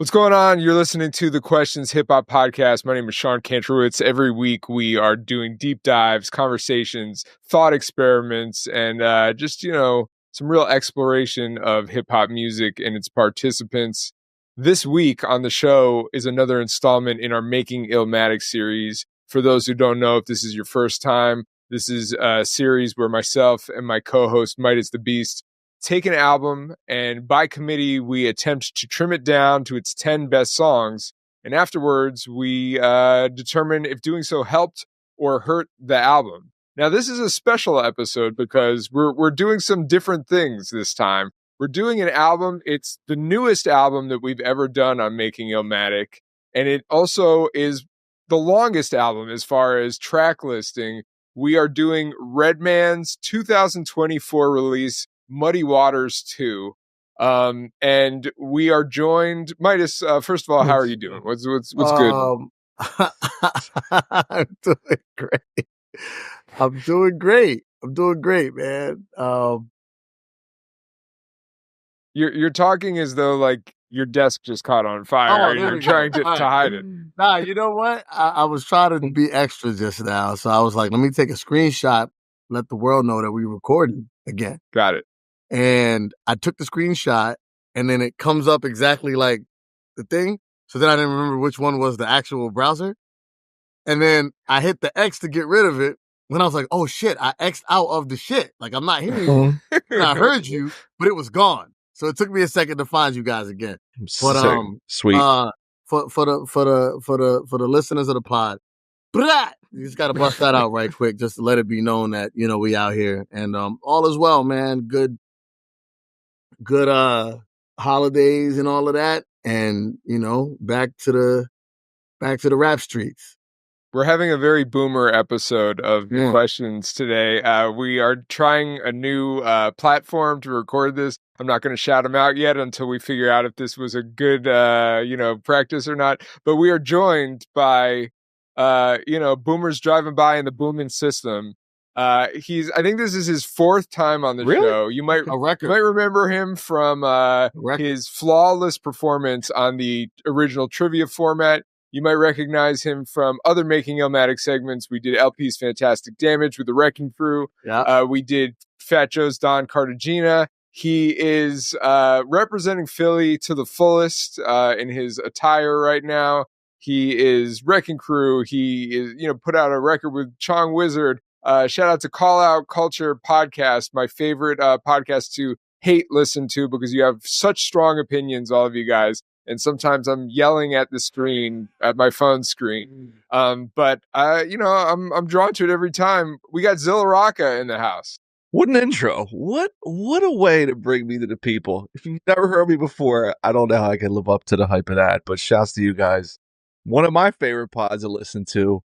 What's going on? You're listening to the Questions Hip Hop Podcast. My name is Sean Kantrowitz. Every week we are doing deep dives, conversations, thought experiments, and just, some real exploration of hip hop music and its participants. This week on the show is another installment in our Making Illmatic series. For those who don't know, if this is your first time, this is a series where myself and my co-host MidaZ the BEAST take an album, and by committee, we attempt to trim it down to its 10 best songs. And afterwards, we determine if doing so helped or hurt the album. Now, this is a special episode because we're doing some different things this time. We're doing an album. It's the newest album that we've ever done on Making Illmatic. And it also is the longest album as far as track listing. We are doing Redman's 2024 release, Muddy Waters 2. And we are joined. MidaZ, first of all, how are you doing? What's good? I'm doing great. I'm doing great, man. You're talking as though like your desk just caught on fire and you're trying to hide it. Nah, you know what? I was trying to be extra just now, so I was like, let me take a screenshot, let the world know that we're recording again. Got it. And I took the screenshot, and then it comes up exactly like the thing. So then I didn't remember which one was the actual browser. And then I hit the X to get rid of it. When I was like, oh shit, I X'd out of the shit. Like, I'm not hearing you. And I heard you, but it was gone. So it took me a second to find you guys again. But sweet. For the listeners of the pod, you just gotta bust that out right quick just to let it be known that, we out here. And all is well, man. Good holidays and all of that, and back to the rap streets. We're having a very boomer episode of Questions today. We are trying a new platform to record this. I'm not going to shout them out yet until we figure out if this was a good practice or not, but we are joined by boomers driving by in the booming system. I think this is his fourth time on the show. You might remember him from his flawless performance on the original trivia format. You might recognize him from other Making Illmatic segments. We did LP's Fantastic Damage with the Wrecking Crew. Yeah. We did Fat Joe's Don Cartagena. He is representing Philly to the fullest in his attire right now. He is Wrecking Crew. He is, put out a record with Chong Wizard. Shout out to Call Out Culture Podcast, my favorite podcast to listen to because you have such strong opinions, all of you guys. And sometimes I'm yelling at the screen, at my phone screen. But I'm drawn to it every time. We got Zilla Rocca in the house. What an intro. What a way to bring me to the people. If you've never heard me before, I don't know how I can live up to the hype of that, but shouts to you guys. One of my favorite pods to listen to.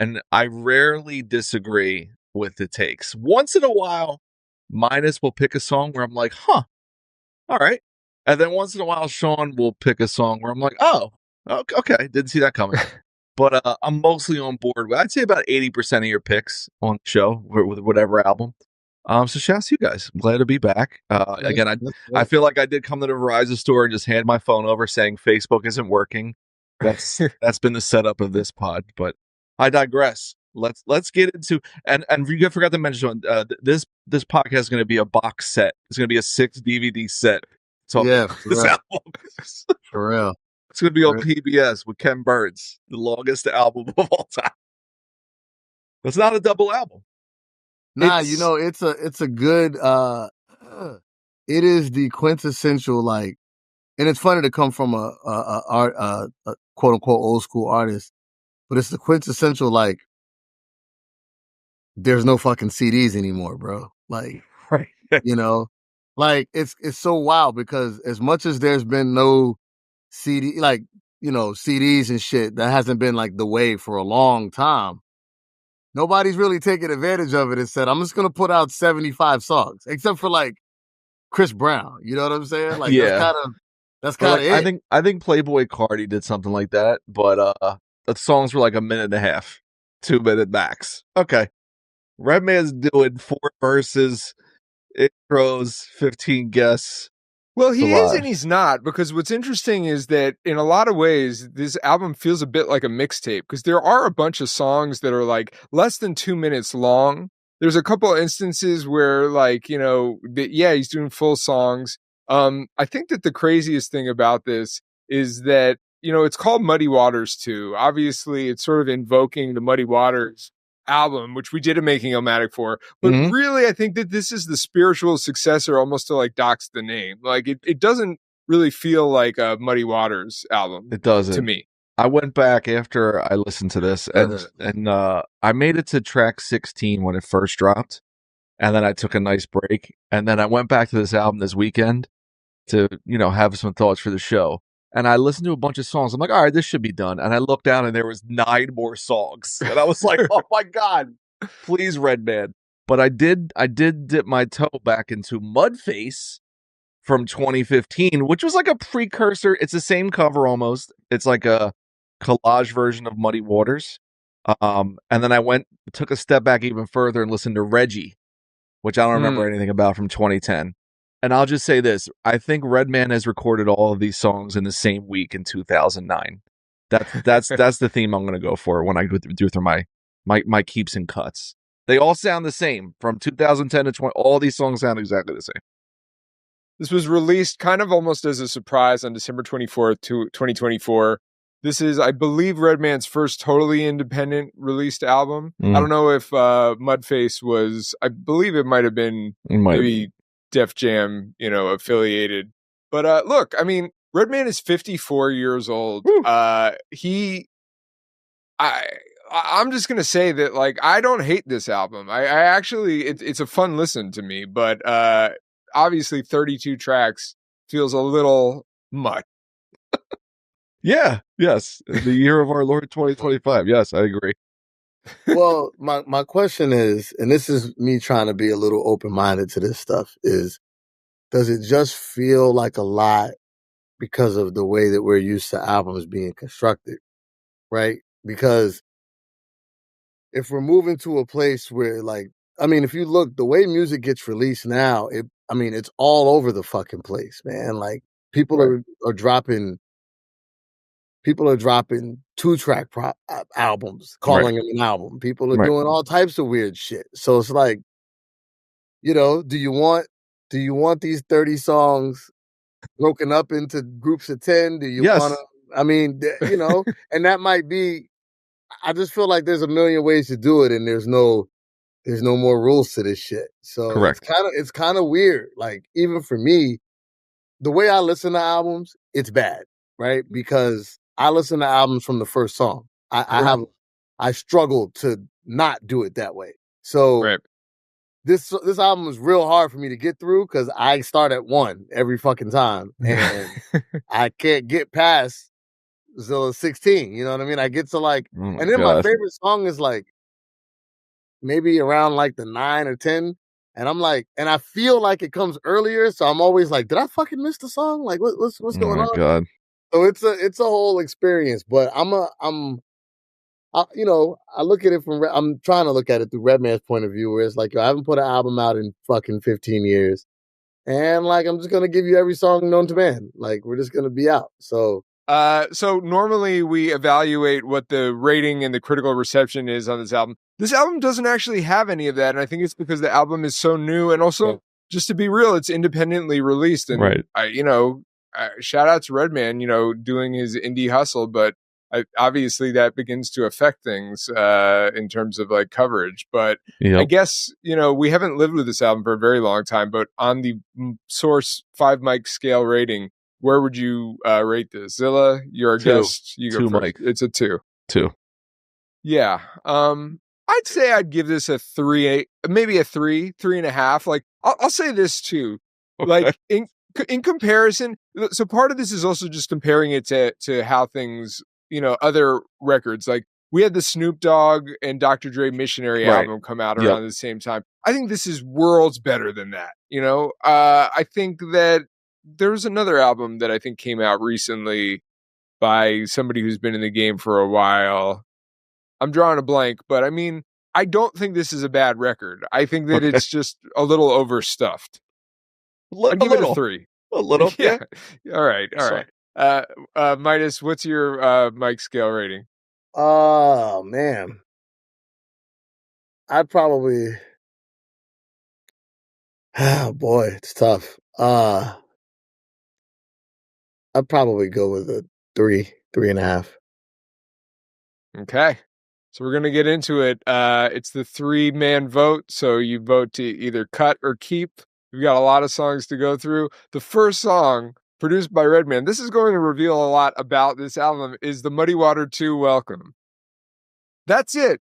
And I rarely disagree with the takes. Once in a while, MidaZ will pick a song where I'm like, all right. And then once in a while, Sean will pick a song where I'm like, oh, okay, didn't see that coming. But I'm mostly on board. I'd say about 80% of your picks on the show with whatever album. So shouts to you guys. I'm glad to be back. Again, I feel like I did come to the Verizon store and just hand my phone over saying Facebook isn't working. That's been the setup of this pod. But I digress. Let's get into and you forgot to mention this podcast is going to be a box set. It's going to be a 6 DVD set. So this album, for real, it's going to be on PBS with Ken Burns, the longest album of all time. It's not a double album. Nah, it's a good. It is the quintessential and it's funny to come from a quote unquote old school artist, but it's the quintessential there's no fucking CDs anymore, bro. Right. It's so wild because as much as there's been no CD, CDs and shit, that hasn't been the wave for a long time. Nobody's really taken advantage of it and said, I'm just going to put out 75 songs, except for Chris Brown. You know what I'm saying? That's kind of it. I think Playboy Cardi did something like that, but the songs were a minute and a half, 2 minute max. Okay. Redman's doing 4 verses, intros, 15 guests. Well, he is and he's not, because what's interesting is that in a lot of ways, this album feels a bit like a mixtape, because there are a bunch of songs that are like less than 2 minutes long. There's a couple of instances where, like, he's doing full songs. I think that the craziest thing about this is that, it's called Muddy Waters 2. Obviously, it's sort of invoking the Muddy Waters album, which we did a Making Illmatic for, but really I think that this is the spiritual successor almost to like Doc's The Name. Like it doesn't really feel like a Muddy Waters album. It doesn't to me. I went back after I listened to this and I made it to track 16 when it first dropped, and then I took a nice break, and then I went back to this album this weekend to have some thoughts for the show. And I listened to a bunch of songs. I'm like, all right, this should be done. And I looked down and there was 9 more songs. And I was like, oh my God, please, Redman. But I did dip my toe back into Mudface from 2015, which was like a precursor. It's the same cover almost. It's like a collage version of Muddy Waters. And then I took a step back even further and listened to Reggie, which I don't remember anything about, from 2010. And I'll just say this. I think Redman has recorded all of these songs in the same week in 2009. That's the theme I'm going to go for when I go through my keeps and cuts. They all sound the same from 2010 to 20. All these songs sound exactly the same. This was released kind of almost as a surprise on December 24th, 2024. This is, I believe, Redman's first totally independent released album. I don't know if Mudface was, I believe it might have been maybe Def Jam, affiliated. But look, I mean, Redman is 54 years old. I'm just gonna say that, like, I don't hate this album. I actually, it's a fun listen to me. But obviously, 32 tracks feels a little much. Yeah. Yes. The year of our Lord 2025. Yes, I agree. Well, my question is, and this is me trying to be a little open-minded to this stuff, is does it just feel like a lot because of the way that we're used to albums being constructed, right? Because if we're moving to a place where, like, I mean, if you look, the way music gets released now, it's all over the fucking place, man. Like, people are dropping 2-track albums, calling them an album. People are doing all types of weird shit. So it's like, do you want these 30 songs broken up into groups of 10? Do you want to, I mean, and that might be, I just feel like there's a million ways to do it, and there's no more rules to this shit. So it's kind of weird. Like, even for me, the way I listen to albums, it's bad, right? Because I listen to albums from the first song. I struggle to not do it that way. So this album is real hard for me to get through because I start at 1 every fucking time, and I can't get past Zilla 16. You know what I mean? I get to like, and then my favorite song is like maybe around like the 9 or 10. And I'm like, and I feel like it comes earlier, so I'm always like, did I fucking miss the song? Like, what's going on? God. So it's a whole experience. But I look at it I'm trying to look at it through Redman's point of view, where it's like, I haven't put an album out in fucking 15 years, and like, I'm just gonna give you every song known to man. Like, we're just gonna be out. So normally we evaluate what the rating and the critical reception is on this album. This album doesn't actually have any of that, and I think it's because the album is so new, and also, just to be real, it's independently released. And shout out to Redman, doing his indie hustle, but obviously that begins to affect things in terms of like coverage. But I guess, we haven't lived with this album for a very long time, but on the Source 5 mic scale rating, where would you rate this? Zilla, you're a guest. You go 2 first. mic. It's a 2. 2. Yeah. I'd say I'd give this a 3, maybe a 3.5. Like, I'll say this too. Okay. Like, in comparison, so part of this is also just comparing it to how things, other records. Like, we had the Snoop Dogg and Dr. Dre Missionary album come out around the same time. I think this is worlds better than that. I think that there was another album that I think came out recently by somebody who's been in the game for a while. I'm drawing a blank, but I mean, I don't think this is a bad record. I think that it's just a little overstuffed. I'd give it a 3. A little, Yeah. yeah. All right. All right. MidaZ, what's your mic scale rating? Oh man, I'd probably. Oh boy, it's tough. I'd probably go with a 3.5. Okay. So we're gonna get into it. It's the 3-man vote, so you vote to either cut or keep. We've got a lot of songs to go through. The first song, produced by Redman, this is going to reveal a lot about this album, is the Muddy Water 2 Welcome. That's it.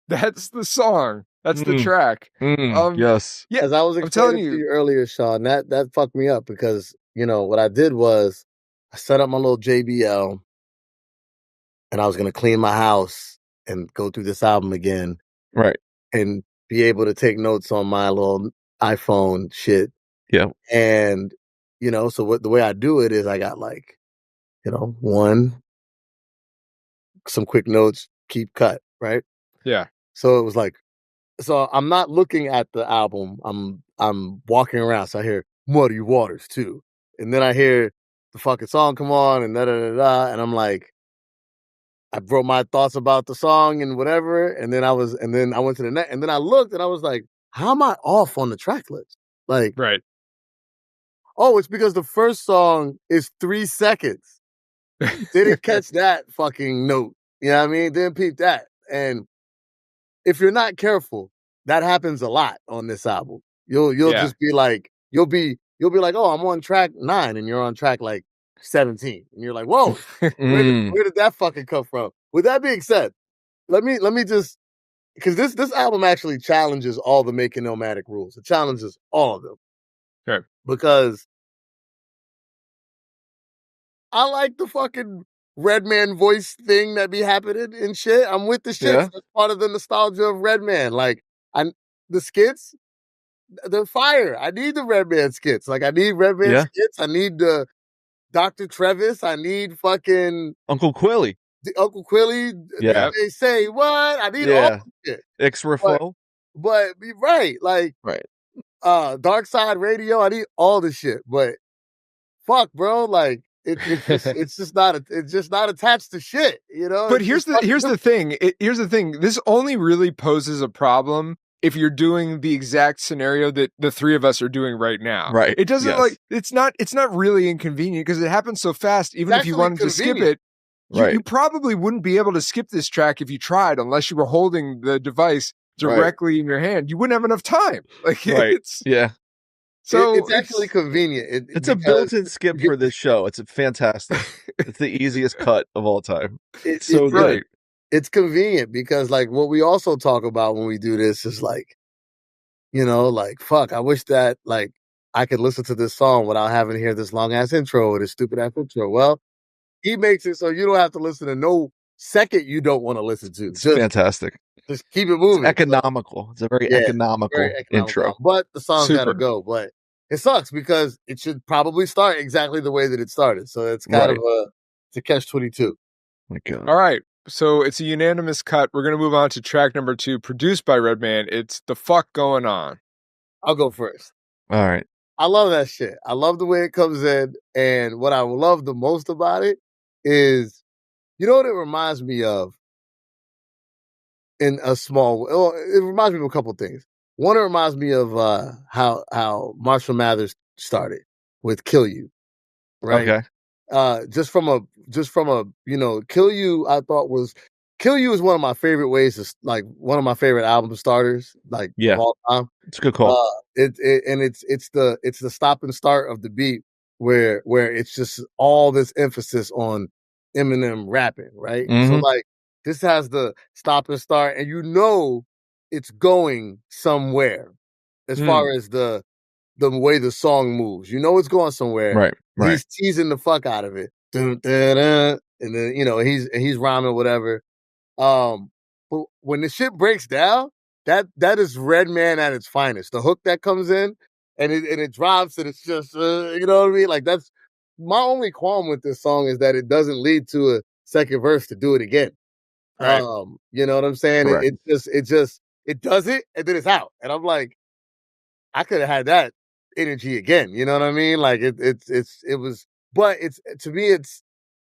That's the song. That's the track. Yes. Yeah, As I was I'm telling explaining to you. you earlier, Sean, that fucked me up because what I did was I set up my little JBL and I was gonna clean my house and go through this album again Right. and be able to take notes on my little iPhone shit. Yeah. And so the way I do it is I got some quick notes, keep, cut, right? Yeah. So it was like, so I'm not looking at the album. I'm walking around. So I hear Muddy Waters too. And then I hear the fucking song come on and da da da da. And I'm like, I wrote my thoughts about the song and whatever. And then I went to the net and then I looked and I was like, how am I off on the track list? Like, Right. oh, it's because the first song is 3 seconds. Didn't catch that fucking note. You know what I mean? Didn't peep that. And if you're not careful, that happens a lot on this album. You'll just be like, you'll be like, oh, I'm on track 9 and you're on track like 17. And you're like, whoa, where did that fucking come from? With that being said, let me just, because this album actually challenges all the Making Illmatic rules. It challenges all of them. Right. Because I like the fucking Redman voice thing that be happening and shit. I'm with the shits. Yeah. That's part of the nostalgia of Redman. Like, the skits, they're fire. I need the Redman skits. Like, I need Redman skits. I need the Dr. Trevis. I need fucking Uncle Quilly. Uncle Quilly. Yeah. They say what? I need all the shit. Extra flow. But right, like right. Dark Side Radio. I need all the shit. But fuck, bro, like it's just not attached to shit, But here's the thing. Here's the thing. This only really poses a problem if you're doing the exact scenario that the three of us are doing right now. Right. It doesn't it's not really inconvenient because it happens so fast. Even if you wanted to skip it, you probably wouldn't be able to skip this track if you tried, unless you were holding the device directly in your hand. You wouldn't have enough time. Like So it's actually convenient. It's a built-in skip for this show. It's fantastic. It's the easiest cut of all time. It's so good. Right. It's convenient because, like, what we also talk about when we do this is like, like, fuck, I wish that like I could listen to this song without having to hear this long ass intro or this stupid ass intro. Well, he makes it so you don't have to listen to no second you don't want to listen to. It's fantastic. Just keep it moving. It's economical. It's a very economical intro. But the song's got to go. But it sucks because it should probably start exactly the way that it started. So it's kind of it's a catch-22. My God. All right. So it's a unanimous cut. We're going to move on to track number 2, produced by Redman. It's The Fuck Going On. I'll go first. All right. I love that shit. I love the way it comes in. And what I love the most about it is, you know what it reminds me of? In a small way. Well, it reminds me of a couple of things. One, it reminds me of how Marshall Mathers started with Kill You. Right? Okay. Just from a Kill You, I thought Kill You is one of my favorite ways to, like, one of my favorite album starters, like, of all time. It's a good call. It's the stop and start of the beat where it's just all this emphasis on Eminem rapping, right? Mm-hmm. So like this has the stop and start, and it's going somewhere as far as the way the song moves. It's going somewhere. Right. He's teasing the fuck out of it. Dun, dun, dun, and then, he's rhyming whatever. But when the shit breaks down, that is Redman at its finest. The hook that comes in and it drops and it's just, you know what I mean? Like, that's my only qualm with this song, is that it doesn't lead to a second verse to do it again. Right. You know what I'm saying? Correct. It does it and then it's out. And I'm like, I could have had that energy again. You know what I mean? Like it was, but to me, it's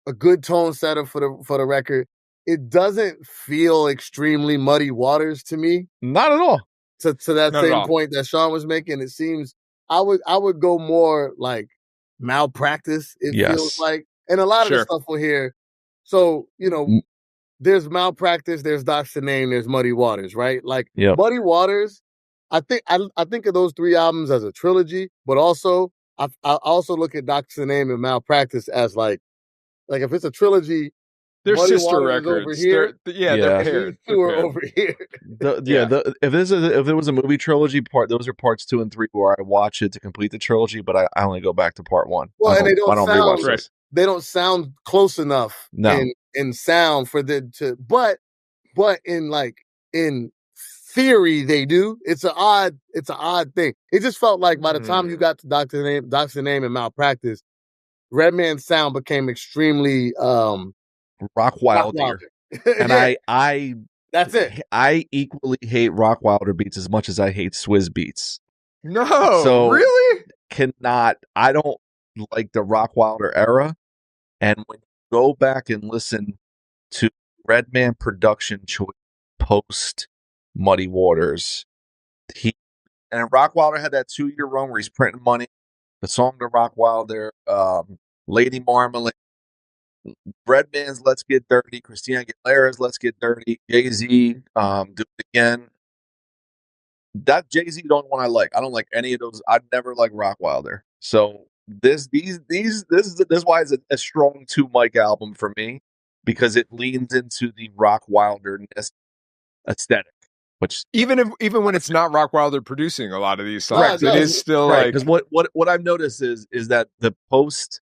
a good tone setter for the record. It doesn't feel extremely muddy waters to me. Not at all. To that Not at same all. point that Sean was making, it seems I would go more like Malpractice. It feels like, and a lot of the stuff we'll hear. So there's Malpractice, there's Dr. Name, there's Muddy Waters, right? Like Muddy Waters. I think of those 3 albums as a trilogy, but also I also look at Dr. Name and Malpractice as like if it's a trilogy. They're Muddy sister Waters records. Over here. They're paired. These 2 are over here. If there was a movie trilogy those are parts 2 and 3 where I watch it to complete the trilogy, but I only go back to part 1. Well, and they don't sound rewatch this. They don't sound close enough in sound for the to but in theory they do. It's an odd thing. It just felt like by the time you got to Dr. Name and Malpractice, Redman's sound became extremely Rock Wilder. And I that's it. I equally hate Rock Wilder beats as much as I hate Swizz beats. No, so really? I don't like the Rock Wilder era. And when you go back and listen to Redman production choice post Muddy Waters, Rock Wilder had that 2-year run where he's printing money. The song to Rock Wilder, Lady Marmalade, Redman's Let's Get Dirty, Christina Aguilera's Let's Get Dirty, Jay-Z, Do It Again. That Jay-Z the only one I like. I don't like any of those. I've never liked Rock Wilder. So this is why it's a strong 2 mic album for me, because it leans into the Rock Wilder-ness aesthetic. Which even when it's not Rock Wilder producing a lot of these songs, it is still like, because what I've noticed is that the post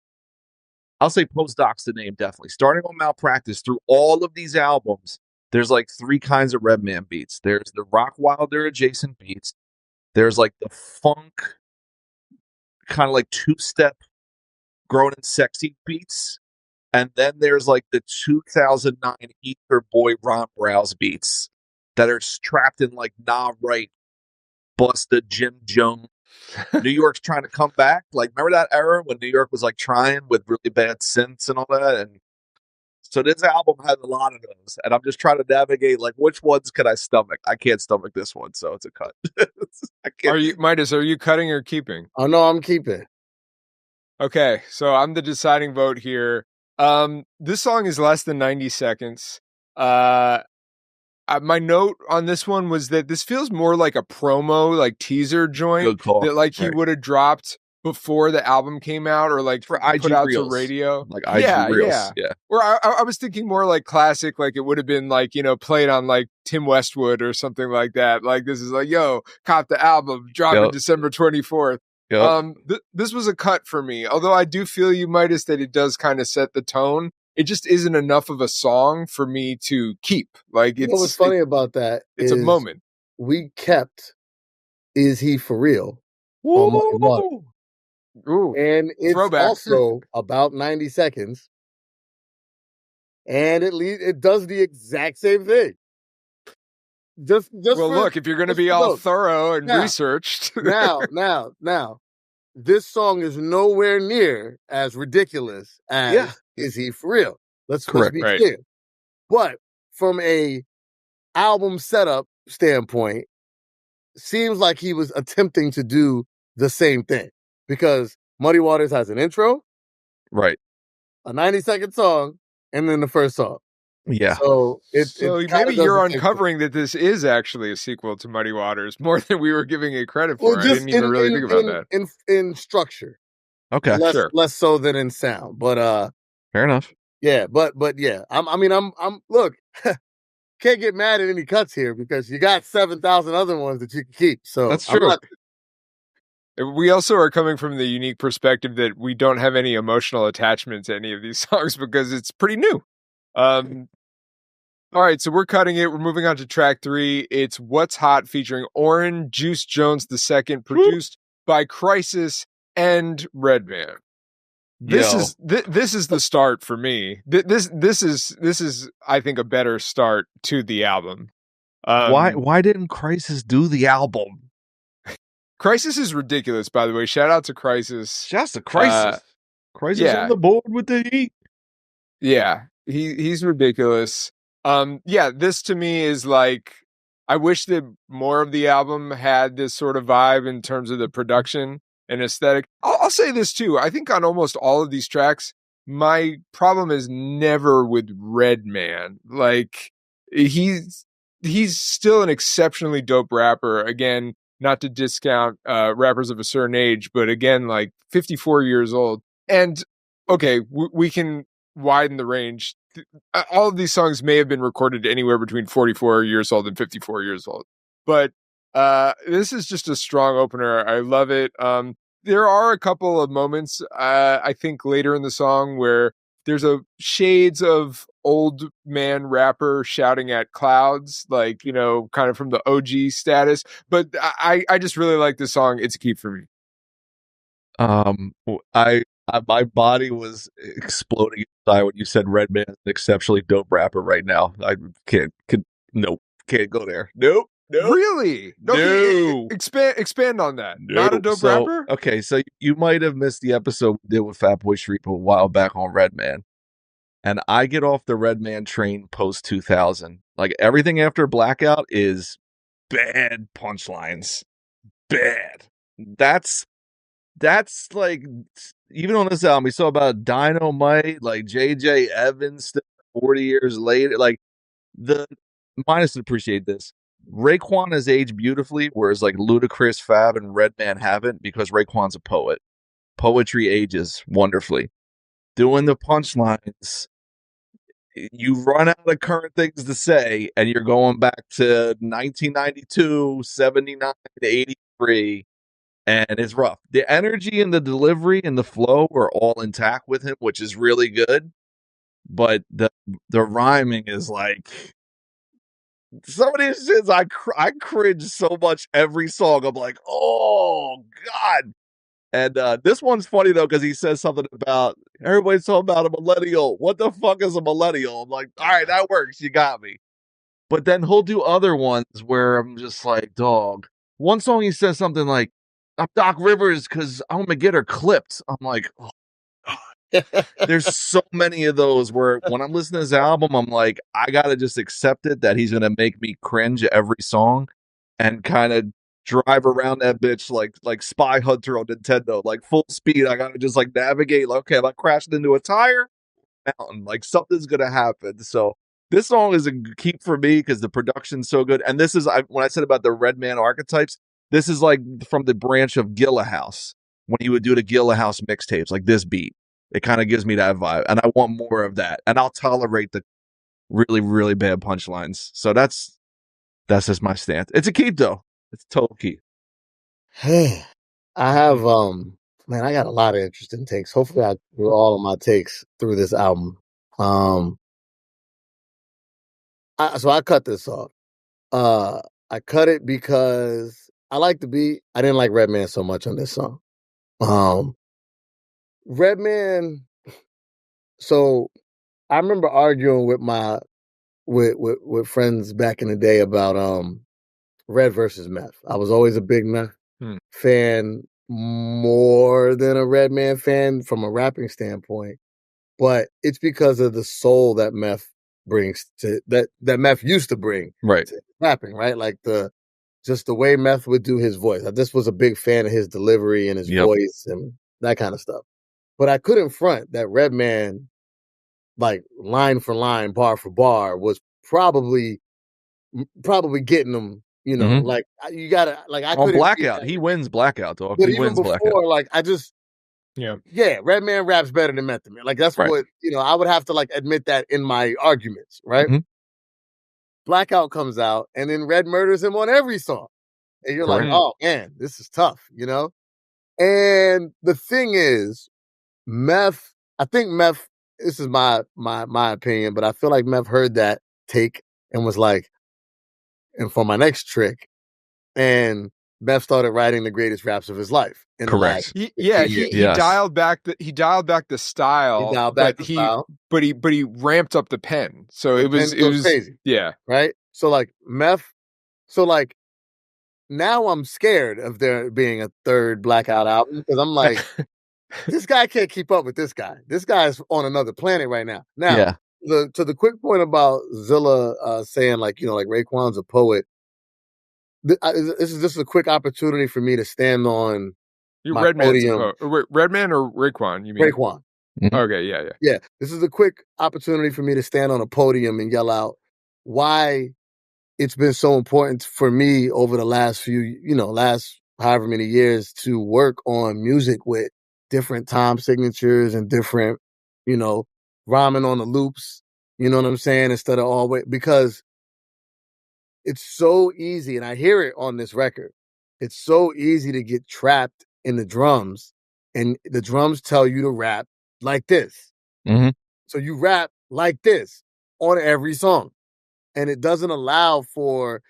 Docs the Name, definitely starting on Malpractice through all of these albums, there's like 3 kinds of Redman beats. There's the Rock Wilder adjacent beats. There's like the funk kind of like 2-step grown and sexy beats. And then there's like the 2009 Ether Boy Ron Browse beats that are trapped in like Nah Right, Busta, Jim Jones. New York's trying to come back. Like, remember that era when New York was like trying with really bad synths and all that? And so this album has a lot of those. And I'm just trying to navigate like which ones can I stomach? I can't stomach this one, so it's a cut. MidaZ, are you cutting or keeping? Oh no, I'm keeping. Okay, so I'm the deciding vote here. This song is less than 90 seconds. My note on this one was that this feels more like a promo, like teaser joint that like he would have dropped before the album came out, or like for IG put out Reels. to radio. Like IG Reels. Yeah. Or I was thinking more like classic, like it would have been like, played on like Tim Westwood or something like that. Like this is like, yo, cop the album, dropping December 24th. Yep. This was a cut for me, although I do feel you, MidaZ, that it does kind of set the tone. It just isn't enough of a song for me to keep. Like, what's funny about that? It's a moment. We kept "Is He For Real?" Ooh, and it's throwback. Also about 90 seconds, and it does the exact same thing. Just look, if you're going to be all thorough and researched, now, this song is nowhere near as ridiculous as "Is He For Real?" Let's be clear. But from a album setup standpoint, seems like he was attempting to do the same thing, because Muddy Waters has an intro, right, a 90-second song, and then the first song. Yeah. So maybe you're uncovering that this is actually a sequel to Muddy Waters more than we were giving it credit for. I didn't even really think about that. In structure. Okay. Less so than in sound. But fair enough. Yeah, but yeah. I'm look, can't get mad at any cuts here because you got 7,000 other ones that you can keep. So that's true. We also are coming from the unique perspective that we don't have any emotional attachment to any of these songs because it's pretty new. All right, so we're cutting it. We're moving on to track 3. It's What's Hot featuring Oren Juice Jones II, produced by Crisis and Redman. This is the start for me. This is I think a better start to the album. Why didn't Crisis do the album? Crisis is ridiculous, by the way. Shout out to Crisis. Just a Crisis. Crisis on the board with the heat. Yeah, he's ridiculous. This to me is like, I wish that more of the album had this sort of vibe in terms of the production and aesthetic. I'll say this too. I think on almost all of these tracks, my problem is never with Redman. Like, he's still an exceptionally dope rapper. Again, not to discount rappers of a certain age, but again, like 54 years old. And okay, we can widen the range. All of these songs may have been recorded anywhere between 44 years old and 54 years old. But this is just a strong opener. I love it. There are a couple of moments, I think, later in the song where there's a shades of old man rapper shouting at clouds, like, you know, kind of from the OG status. But I just really like this song. It's a keep for me. My body was exploding inside when you said Redman is an exceptionally dope rapper right now. I can't go there. Nope. Really? No. Expand on that. No. Not a dope rapper? Okay, so you might have missed the episode we did with Fatboy Street a while back on Redman. And I get off the Redman train post 2000. Like, everything after Blackout is bad punchlines. Bad. That's like, even on this album, we saw about Dynamite, like JJ Evans 40 years later. Like, the minus appreciate this. Raekwon has aged beautifully, whereas like Ludacris, Fab, and Redman haven't, because Raekwon's a poet. Poetry ages wonderfully. Doing the punchlines, you run out of current things to say, and you're going back to 1992, 79, 83. And it's rough. The energy and the delivery and the flow are all intact with him, which is really good. But the rhyming is like, some of these shits, I cringe so much every song. I'm like, oh God. And this one's funny though, because he says something about, everybody's talking about a millennial. What the fuck is a millennial? I'm like, all right, that works. You got me. But then he'll do other ones where I'm just like, dog. One song he says something like, I'm Doc Rivers because I'm gonna get her clipped. I'm like, oh God. There's so many of those where when I'm listening to this album, I'm like, I gotta just accept it that he's gonna make me cringe every song and kind of drive around that bitch like Spy Hunter on Nintendo, like full speed. I gotta just like navigate. Like, okay, if I crashed into a tire, mountain, like something's gonna happen. So this song is a keep for me because the production's so good. And this is, when I said about the Redman archetypes, this is like from the branch of Gilla House, when he would do the Gilla House mixtapes, like this beat. It kind of gives me that vibe, and I want more of that. And I'll tolerate the really, really bad punchlines. So that's just my stance. It's a keep though. It's a total keep. I have man, I got a lot of interesting takes. Hopefully I do all of my takes through this album. So I cut this off. I cut it because I like the beat. I didn't like Redman so much on this song. Redman. So I remember arguing with my with friends back in the day about Red versus Meth. I was always a big Meth fan, more than a Redman fan from a rapping standpoint. But it's because of the soul that Meth brings to that Meth used to bring to rapping, right? Like just the way Meth would do his voice. I just was a big fan of his delivery and his voice and that kind of stuff. But I couldn't front that Redman, like line for line, bar for bar, was probably getting them. You know, like you gotta, like I couldn't. Blackout, he wins Blackout, dog. But he even wins before, Blackout. like I just, Redman raps better than Method Man. Like that's what, you know, I would have to like admit that in my arguments, right? Blackout comes out, and then Red murders him on every song, and you're like, oh man, this is tough, you know. And the thing is, Meth, I think Meth, this is my opinion, but I feel like Meth heard that take and was like, and for my next trick, and Meth started writing the greatest raps of his life. Correct. He dialed back the style. He dialed back the style, but he ramped up the pen. So it was crazy. Yeah. Right. So like Meth. So like now I'm scared of there being a third Blackout album because I'm like, this guy can't keep up with this guy. This guy's on another planet right now. Now, to the quick point about Zilla saying like, like Raekwon's a poet. This is just a quick opportunity for me to stand on my Redman's podium. Redman or Raekwon? You mean Raekwon? Mm-hmm. Okay, yeah. This is a quick opportunity for me to stand on a podium and yell out why it's been so important for me over the last last however many years to work on music with different time signatures and different, rhyming on the loops. You know what I'm saying? Instead of always, because it's so easy, and I hear it on this record. It's so easy to get trapped in the drums, and the drums tell you to rap like this. Mm-hmm. So you rap like this on every song, and it doesn't allow for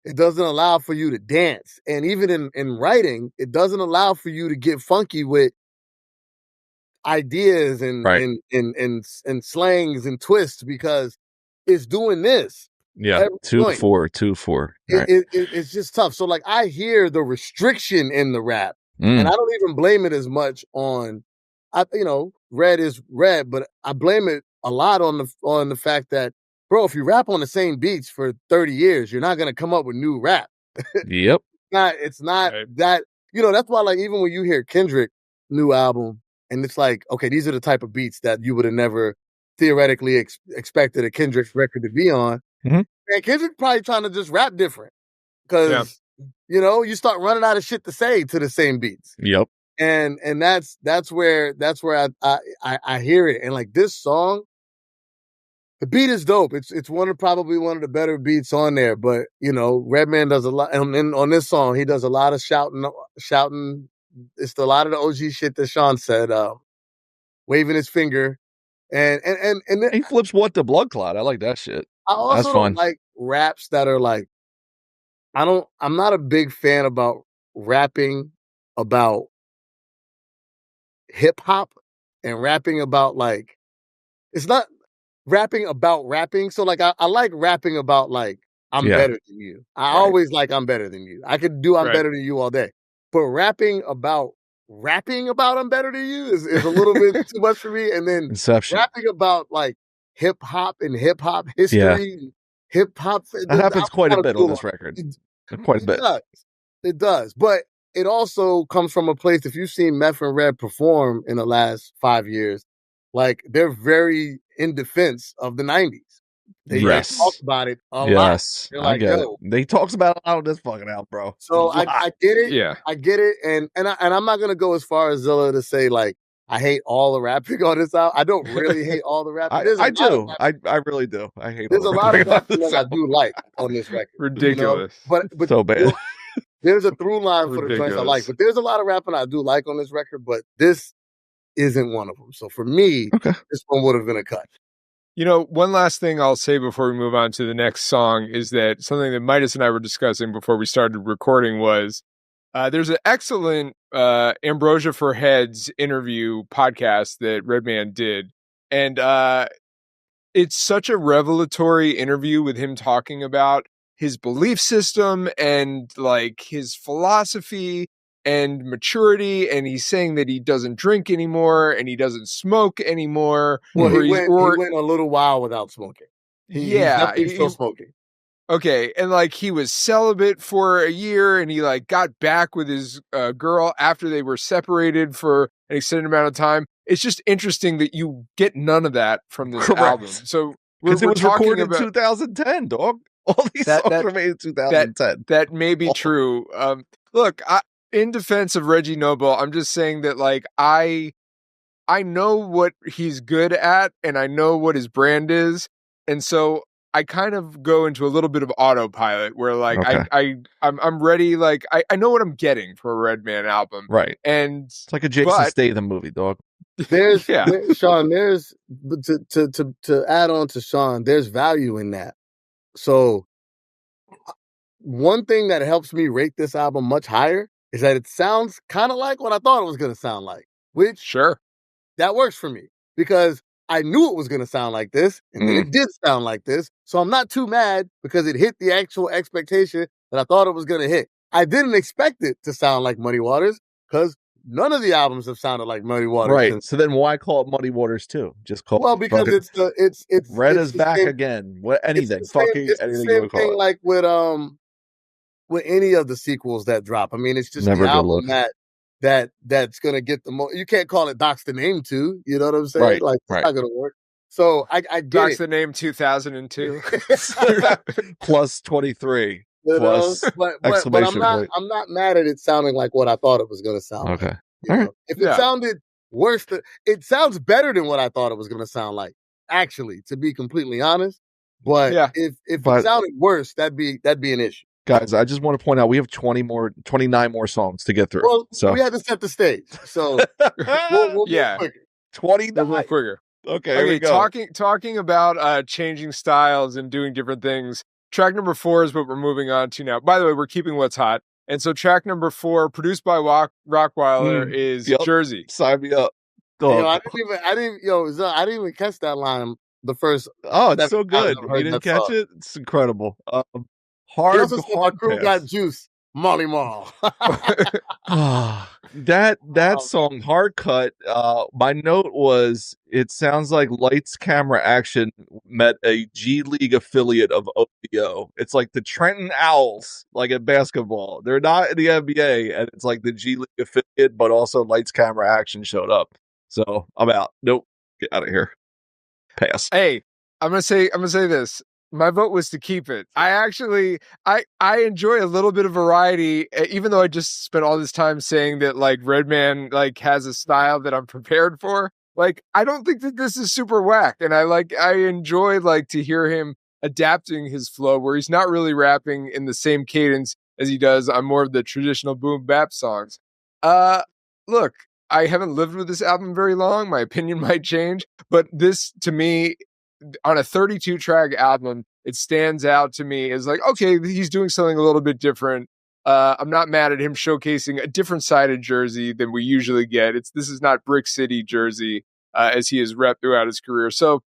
you to dance. And even in writing, it doesn't allow for you to get funky with ideas and slangs and twists because it's doing this. Yeah, 2/4. Right. It's just tough. So like I hear the restriction in the rap, and I don't even blame it as much on, Red is Red, but I blame it a lot on the fact that, bro, if you rap on the same beats for 30 years, you're not gonna come up with new rap. Yep. It's not right. That that's why like even when you hear Kendrick new album and it's like, okay, these are the type of beats that you would have never theoretically expected a Kendrick record to be on. Mm-hmm. And Kendrick probably trying to just rap different because you start running out of shit to say to the same beats. Yep. And that's where I hear it. And like this song, the beat is dope. It's probably one of the better beats on there. But Redman does a lot, and on this song he does a lot of shouting. It's a lot of the OG shit that Sean said, waving his finger, and he flips what the blood clot. I like that shit. I also don't like raps that are like, I'm not a big fan about rapping about hip hop and rapping about like, it's not rapping about rapping. So like, I like rapping about like, I'm better than you. I always like, I'm better than you. I could do I'm better than you all day. But rapping about I'm better than you is a little bit too much for me. And then rapping about like hip hop and hip hop history, hip hop. That happens quite a bit on this record. Quite a bit. It does. But it also comes from a place, if you've seen Meth and Red perform in the last 5 years, like they're very in defense of the 90s. They talk about it a lot. I get it. They talks about it a lot on this fucking album, bro. So I get it. Yeah, I get it. And I'm not gonna go as far as Zilla to say like I hate all the rapping on this album. I don't really hate all the rapping. I do. I really do. I hate. There's a lot of rapping that I do like on this record. Ridiculous. But so bad. There's a through line for the joints I like. But there's a lot of rapping I do like on this record. But this isn't one of them. So for me, this one would have been a cut. One last thing I'll say before we move on to the next song is that something that MidaZ and I were discussing before we started recording was there's an excellent Ambrosia for Heads interview podcast that Redman did. And it's such a revelatory interview with him talking about his belief system and like his philosophy and maturity, and he's saying that he doesn't drink anymore and he doesn't smoke anymore. Well, he went a little while without smoking. He's definitely still smoking. Okay, and like he was celibate for a year, and he like got back with his girl after they were separated for an extended amount of time. It's just interesting that you get none of that from this album. So because it was recorded in 2010, dog. All these songs were made in 2010. That may be true. Look, in defense of Reggie Noble, I'm just saying that like I know what he's good at and I know what his brand is, and so I kind of go into a little bit of autopilot where like I'm ready, like I know what I'm getting for a Redman album, right? And it's like a Jason Statham movie, dog. There's Sean. There's to add on to Sean. There's value in that. So one thing that helps me rate this album much higher is that it sounds kind of like what I thought it was going to sound like, which that works for me because I knew it was going to sound like this and then it did sound like this. So I'm not too mad because it hit the actual expectation that I thought it was going to hit. I didn't expect it to sound like Muddy Waters because none of the albums have sounded like Muddy Waters. Right. So then why call it Muddy Waters too? Just call it because it's Red it's is the back same, again. What anything. it's the same, Fucking it's the anything you same would call thing it. like with any of the sequels that drop. I mean, it's just Never the a good album look. that's gonna get the most. You can't call it Doc's the Name 2. You know what I'm saying? Right, Like it's right. not gonna work. So I get Doc's it. the Name 2002. Plus 23. You know? Plus But exclamation point. I'm not mad at it sounding like what I thought it was gonna sound like. Okay. You All know? right. If it sounded worse, it sounds better than what I thought it was gonna sound like. Actually, to be completely honest. But if it sounded worse, that'd be an issue. Guys, I just want to point out we have 29 more songs to get through. Well, so we had to set the stage. So we'll move quicker. 29. We'll quicker. Okay, here we go. Talking about changing styles and doing different things. Track number 4 is what we're moving on to now. By the way, we're keeping what's hot. And so track number 4, produced by Rockweiler, is Jersey. Sign me up. I didn't even catch that line the first. Oh, it's so good. You didn't catch it? It's incredible. Hard my crew got juice. Molly Mall. that song, Hard Cut. My note was it sounds like Lights Camera Action met a G League affiliate of OVO. It's like the Trenton Owls, like in basketball. They're not in the NBA, and it's like the G League affiliate, but also Lights Camera Action showed up. So I'm out. Nope. Get out of here. Pass. Hey, I'm gonna say this. My vote was to keep it. I enjoy a little bit of variety, even though I just spent all this time saying that like Redman like has a style that I'm prepared for. Like, I don't think that this is super whack, and I enjoy like to hear him adapting his flow where he's not really rapping in the same cadence as he does on more of the traditional boom bap songs. Look, I haven't lived with this album very long. My opinion might change, but this to me, on a 32 track album, it stands out to me as like, okay, he's doing something a little bit different. I'm not mad at him showcasing a different side of Jersey than we usually get. This is not Brick City Jersey as he has repped throughout his career. So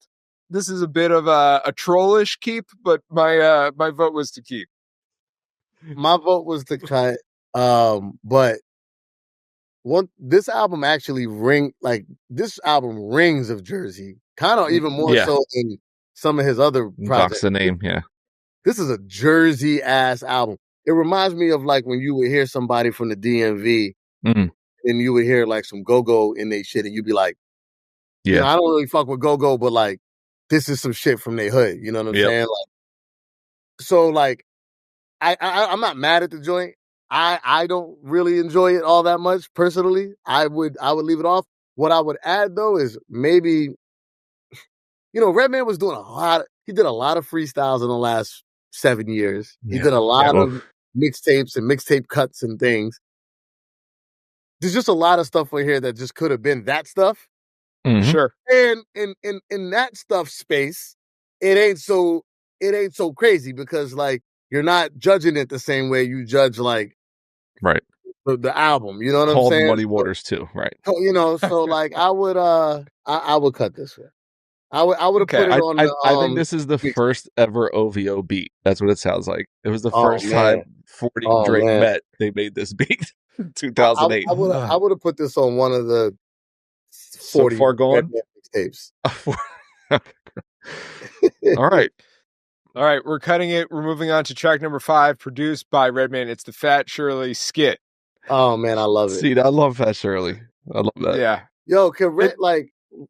this is a bit of a trollish keep, but my vote was to keep. My vote was to cut. But this album actually this album rings of Jersey. Kind of even more so than some of his other projects. Doc's the Name, yeah. This is a Jersey ass album. It reminds me of like when you would hear somebody from the DMV and you would hear like some go-go in their shit and you'd be like, yeah, you know, I don't really fuck with go-go, but like this is some shit from their hood. You know what I'm saying? Like, so like I'm not mad at the joint. I don't really enjoy it all that much personally. I would leave it off. What I would add though is maybe, you know, Redman was doing he did a lot of freestyles in the last 7 years. He did a lot of mixtapes and mixtape cuts and things. There's just a lot of stuff over here that just could have been that stuff. Mm-hmm. Sure. And in that stuff space, it ain't so crazy because like you're not judging it the same way you judge like the album. You know what I'm saying? Muddy Waters too, right? You know, so like I would cut this one. I would have put it on the. I think this is the first ever OVO beat. That's what it sounds like. It was the first time 40 Drake met. They made this beat. 2008. I would have put this on one of the 40 so far gone tapes. All right. We're cutting it. We're moving on to track number 5, produced by Redman. It's the Fat Shirley skit. Oh man, I love it. See, I love Fat Shirley. I love that. Yeah. Yo,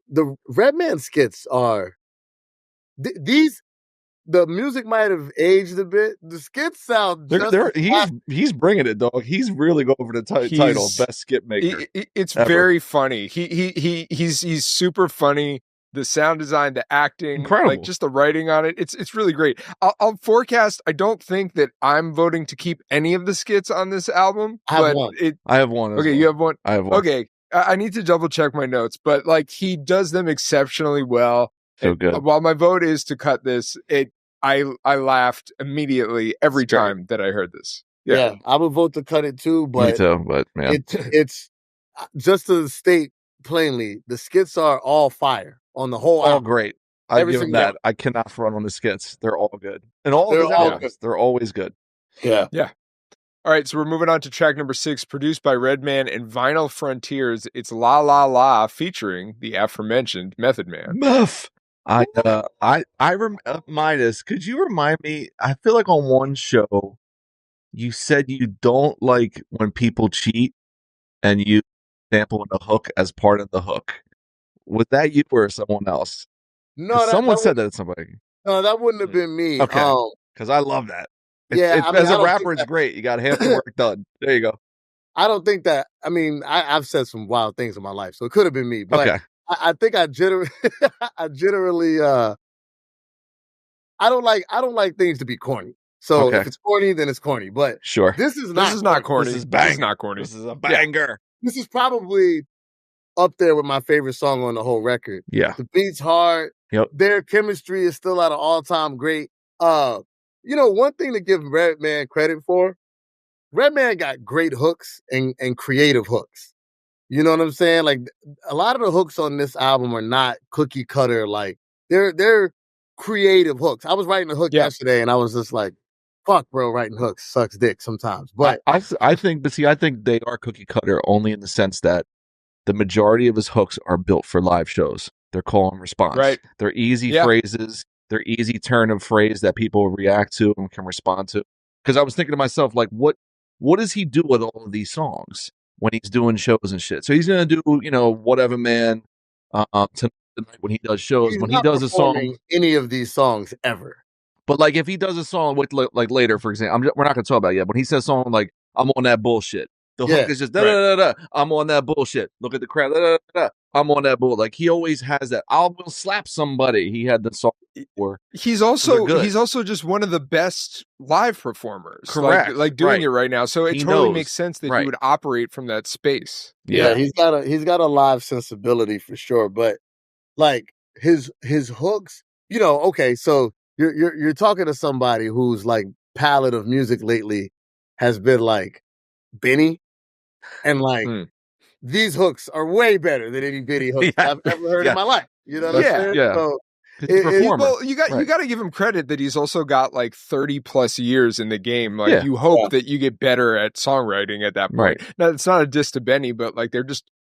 the Redman skits are these. The music might have aged a bit. The skits sound he's bringing it, dog. He's really going for the title best skit maker. It's ever. Very funny. He's super funny. The sound design, the acting, incredible. Like just the writing on it. It's really great. I'll forecast. I don't think that I'm voting to keep any of the skits on this album. I have one. I have one. Okay, you have one. I have one. Okay, I need to double check my notes, but like he does them exceptionally well. So good. While my vote is to cut this, I laughed immediately every time that I heard this. Yeah, I would vote to cut it too. But me too. But man, it's just to state plainly, the skits are all fire on the whole album. All great. I give them that. I cannot front on the skits. They're all good. And all of his albums, they're always good. Yeah. Yeah. All right, so we're moving on to track number 6, produced by Redman and Vinyl Frontiers. It's La La La featuring the aforementioned Method Man. Muff. MidaZ, could you remind me? I feel like on one show you said you don't like when people cheat and you sample the hook as part of the hook. Was that you or someone else? No, Someone said that to somebody. No, that wouldn't have been me. Okay, because I love that. Yeah, I mean, as a rapper, it's great. You got half the work done. There you go. I don't think that. I mean, I've said some wild things in my life, so it could have been me. But Okay. I think I generally, I don't like things to be corny. So if it's corny, then it's corny. But sure, this is not corny. This is not corny. This is a banger. This is probably up there with my favorite song on the whole record. Yeah, the beat's hard. Yep. Their chemistry is still at an all-time great. One thing to give Redman credit for, Redman got great hooks and creative hooks. You know what I'm saying? Like, a lot of the hooks on this album are not cookie cutter. Like, they're creative hooks. I was writing a hook yesterday, and I was just like, "Fuck, bro, writing hooks sucks dick sometimes." But I think they are cookie cutter only in the sense that the majority of his hooks are built for live shows. They're call and response. Right. They're easy phrases. They're easy turn of phrase that people react to and can respond to. Because I was thinking to myself, like, what does he do with all of these songs when he's doing shows and shit? So he's gonna do, Whatever Man, tonight when he does shows. He's when not he does a song, any of these songs ever. But like, if he does a song with like later, for example, we're not gonna talk about it yet. When he says something like "I'm on that bullshit," the hook is just da da da da. I'm on that bullshit. Look at the crowd. Da, da, da, da. I'm on that bull. Like, he always has that. I will slap somebody. He had the song before. He's also just one of the best live performers. Correct. Like doing it right now. So it totally makes sense that he would operate from that space. Yeah, he's got a live sensibility for sure. But like his hooks, okay, so you're talking to somebody whose like palette of music lately has been like Benny, and like these hooks are way better than any Benny hooks I've ever heard in my life. You know what I'm saying? Yeah. So, you got to give him credit that he's also got like 30 plus years in the game. Like, you hope that you get better at songwriting at that point. Now, it's not a diss to Benny, but like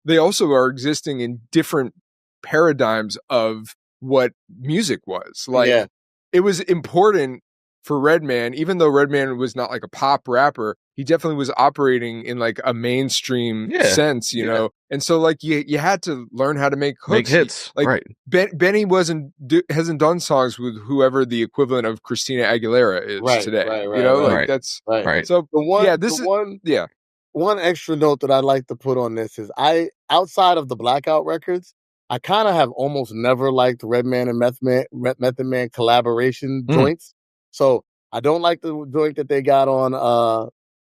they also are existing in different paradigms of what music was. Like, it was important for Redman, even though Redman was not like a pop rapper, he definitely was operating in like a mainstream sense, you know? And so like you had to learn how to make hooks. Make hits. Like Benny hasn't done songs with whoever the equivalent of Christina Aguilera is today. That's right. So one extra note that I'd like to put on this is outside of the Blackout records, I kind of have almost never liked Redman and Method Man collaboration joints. So I don't like the joint that they got on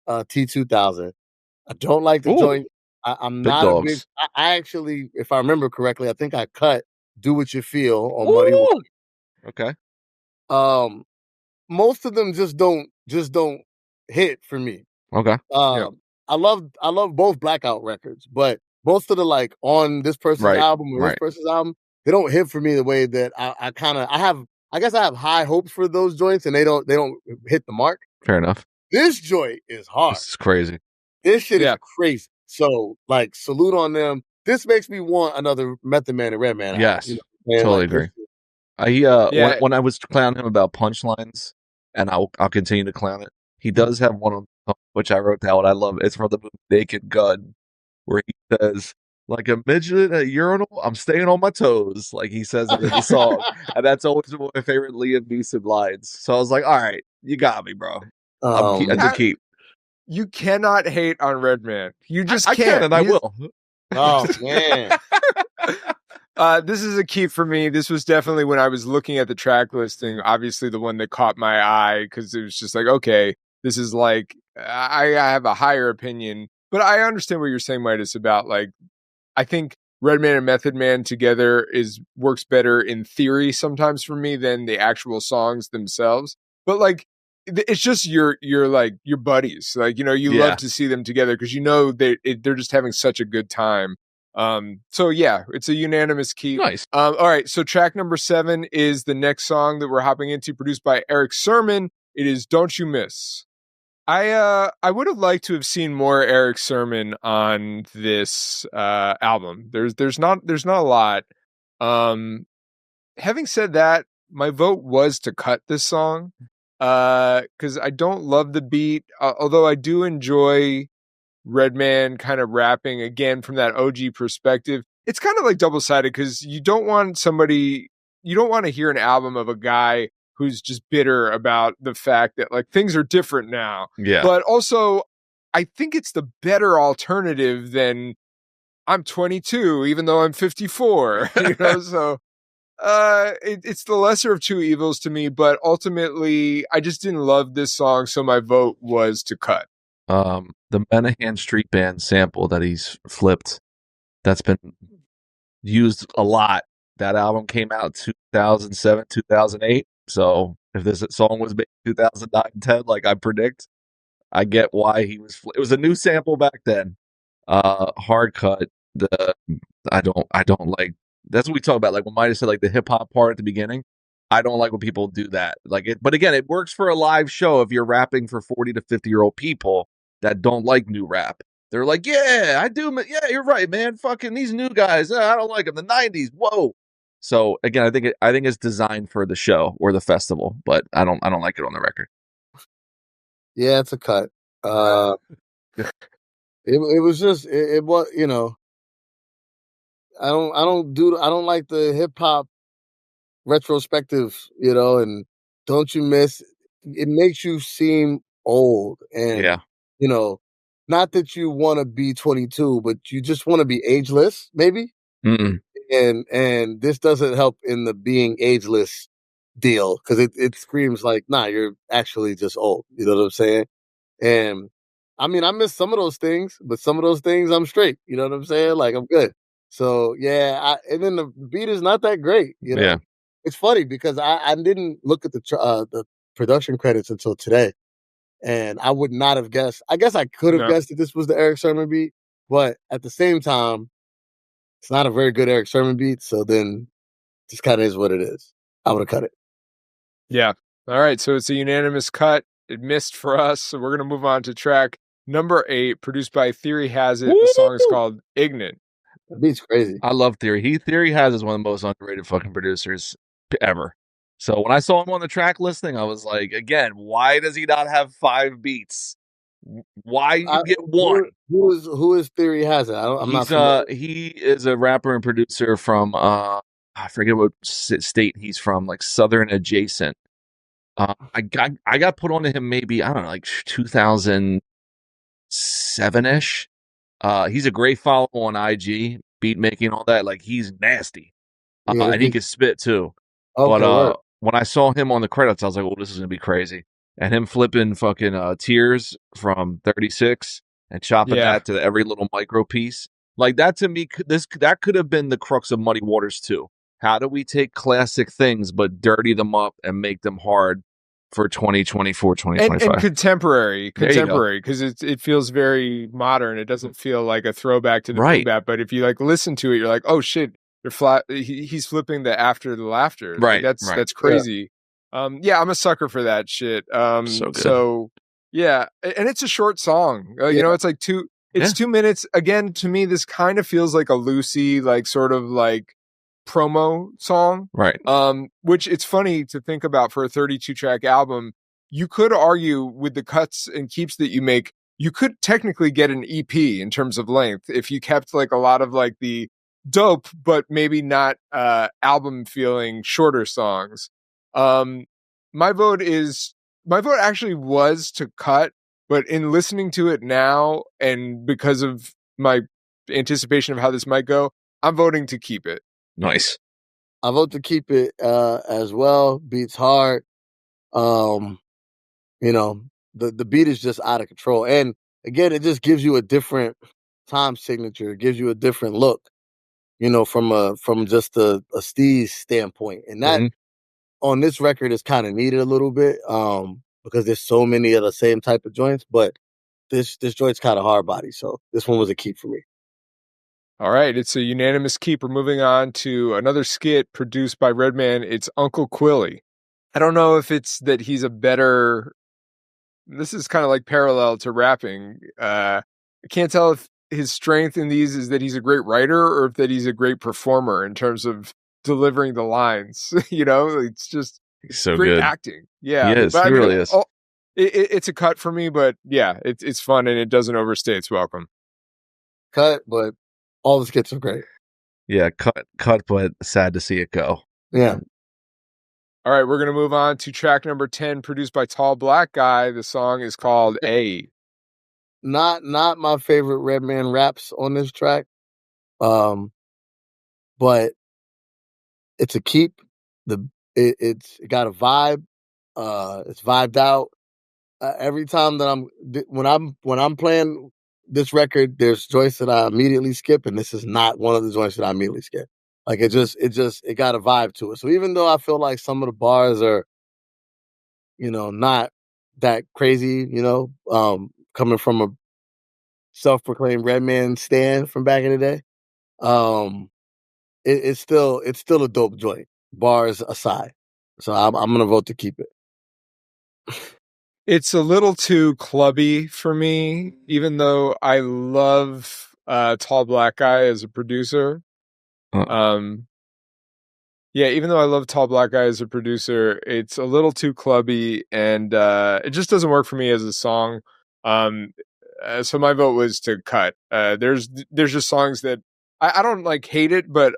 T2000. I don't like the joint. I'm not a big. I actually, if I remember correctly, I think I cut "Do What You Feel" on Muddy Water. Okay. Most of them just don't hit for me. Okay. I love both Blackout records, but most of the like on this person's album or this person's album, they don't hit for me the way that I guess I have high hopes for those joints, and they don't hit the mark. Fair enough. This joint is hard. This is crazy. This shit is crazy. So, like, salute on them. This makes me want another Method Man and Redman. Yes, totally agree. When I was clowning him about punchlines, and I'll continue to clown it. He does have one of them, which I wrote down. I love it. It's from the movie Naked Gun, where he says, "Like a midget at a urinal, I'm staying on my toes." Like he says it in the song. And that's always one of my favorite Liam Neeson lines. So I was like, all right, you got me, bro. That's a keep. You cannot hate on Redman. You just can't. I can, and I will. Oh, man. This is a keep for me. This was definitely when I was looking at the track listing, obviously the one that caught my eye, because it was just like, okay, this is like, I have a higher opinion. But I understand what you're saying, MidaZ, about like, I think Redman and Method Man together works better in theory sometimes for me than the actual songs themselves. But like, it's just your buddies. Like, you love to see them together because they're just having such a good time. So yeah, it's a unanimous keep. Nice. All right, so track number 7 is the next song that we're hopping into, produced by Eric Sermon. It is "Don't You Miss." I would have liked to have seen more Eric Sermon on this album. There's not a lot. Having said that, my vote was to cut this song because I don't love the beat, although I do enjoy Redman kind of rapping again from that OG perspective. It's kind of like double-sided because you don't want to hear an album of a guy who's just bitter about the fact that like things are different now. Yeah. But also, I think it's the better alternative than I'm 22, even though I'm 54. So it's the lesser of two evils to me. But ultimately, I just didn't love this song, so my vote was to cut. The Menahan Street Band sample that he's flipped, that's been used a lot. That album came out 2007, 2008. So if this song was made 2009, 10, like I predict, I get why he was. It was a new sample back then. Hard cut. I don't like. That's what we talk about. Like when Midas said, like the hip hop part at the beginning. I don't like when people do that. Like it, but again, it works for a live show if you're rapping for 40 to 50-year-old people that don't like new rap. They're like, yeah, I do. Yeah, you're right, man. Fucking these new guys. I don't like them. The 90s. Whoa. So again, I think it's designed for the show or the festival, but I don't like it on the record. Yeah, it's a cut. It was just it was, I don't like the hip hop retrospective, and don't you miss, it makes you seem old, and Yeah. not that you want to be 22, but you just want to be ageless, maybe. Mm-mm. And this doesn't help in the being ageless deal, because it screams like, nah, you're actually just old. You know what I'm saying? And I mean, I miss some of those things, but some of those things I'm straight. You know what I'm saying? Like I'm good. So yeah, and then the beat is not that great. Yeah. It's funny because I didn't look at the production credits until today, and I would not have guessed. I guess I could have guessed that this was the Eric Sermon beat, but at the same time, it's not a very good Eric Sermon beat. So then, just kind of is what it is. I would have cut it. Yeah. All right. So it's a unanimous cut. It missed for us. So we're going to move on to track number 8, produced by Theory Has It. The song is called Ignorant. That beat's crazy. I love Theory. Theory Has is one of the most underrated fucking producers ever. So when I saw him on the track listing, I was like, again, why does he not have 5 beats? Why you get one? Who is Theory Has It? I'm not familiar. He is a rapper and producer from I forget what state he's from, like Southern adjacent. I got put onto him maybe, I don't know, like 2007-ish. He's a great follow on IG, beat making, all that. Like he's nasty, and he can spit too. Okay, but when I saw him on the credits, I was like, "Oh, this is gonna be crazy." And him flipping fucking Tears from 36 and chopping that to every little micro piece, like that to me, that could have been the crux of Muddy Waters too. How do we take classic things but dirty them up and make them hard for 2024, 2025? And contemporary, because it feels very modern. It doesn't feel like a throwback to the boom bap. But if you like listen to it, you're like, oh shit, he's flipping the after the laughter. Right. Like, that's crazy. Yeah. I'm a sucker for that shit. So yeah, and it's a short song. It's like 2 minutes. Again, to me, this kind of feels like a Lucy, like sort of like promo song, right? Which it's funny to think about for a 32 track album. You could argue with the cuts and keeps that you make, you could technically get an EP in terms of length if you kept like a lot of like the dope but maybe not album feeling shorter songs. My vote actually was to cut, but in listening to it now and because of my anticipation of how this might go, I'm voting to keep it. Nice. I vote to keep it as well. Beats hard. The beat is just out of control. And again, it just gives you a different time signature. It gives you a different look, from just a Steez standpoint. And that on this record is kind of needed a little bit because there's so many of the same type of joints. But this joint's kind of hard body. So this one was a keep for me. All right, it's a unanimous keep. We're moving on to another skit produced by Redman. It's Uncle Quilly. I don't know if it's that he's a better this is kind of like parallel to rapping. I can't tell if his strength in these is that he's a great writer or if that he's a great performer in terms of delivering the lines. It's just He's so great good. acting. He Yeah, is. but He really is. It's a cut for me, but yeah, it's fun and it doesn't overstay its welcome. Cut, but all the skits are great. Yeah, cut, but sad to see it go. Yeah. All right, we're going to move on to track number 10, produced by Tall Black Guy. The song is called A. Not my favorite Redman raps on this track. But it's a keep. It got a vibe. It's vibed out. Every time that when I'm playing this record, there's joints that I immediately skip, and this is not one of the joints that I immediately skip. Like it got a vibe to it. So even though I feel like some of the bars are, not that crazy, coming from a self-proclaimed Redman stan from back in the day, it's still a dope joint, bars aside. So I'm gonna vote to keep it. It's a little too clubby for me, even though I love Tall Black Guy as a producer. Yeah, even though I love Tall Black Guy as a producer, it's a little too clubby, and it just doesn't work for me as a song. So my vote was to cut. There's just songs that I don't like hate it, but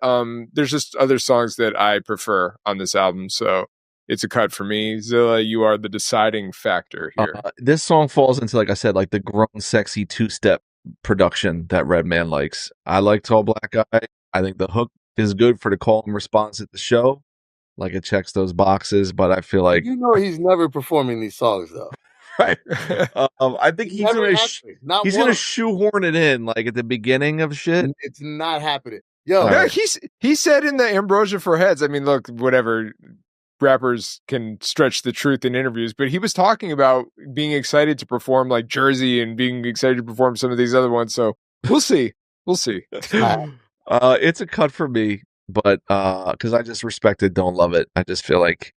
there's just other songs that I prefer on this album. So it's a cut for me. Zilla, you are the deciding factor here. This song falls into, like I said, like the grown, sexy two-step production that Redman likes. I like Tall Black Guy. I think the hook is good for the call and response at the show. Like it checks those boxes, but I feel like he's never performing these songs though. Right. I think he's gonna shoehorn it in like at the beginning of shit. It's not happening. Yo, no, he said in the Ambrosia for Heads. I mean, look, whatever. Rappers can stretch the truth in interviews, but he was talking about being excited to perform like Jersey and being excited to perform some of these other ones. So we'll see. It's a cut for me, but because I just respect it, don't love it. I just feel like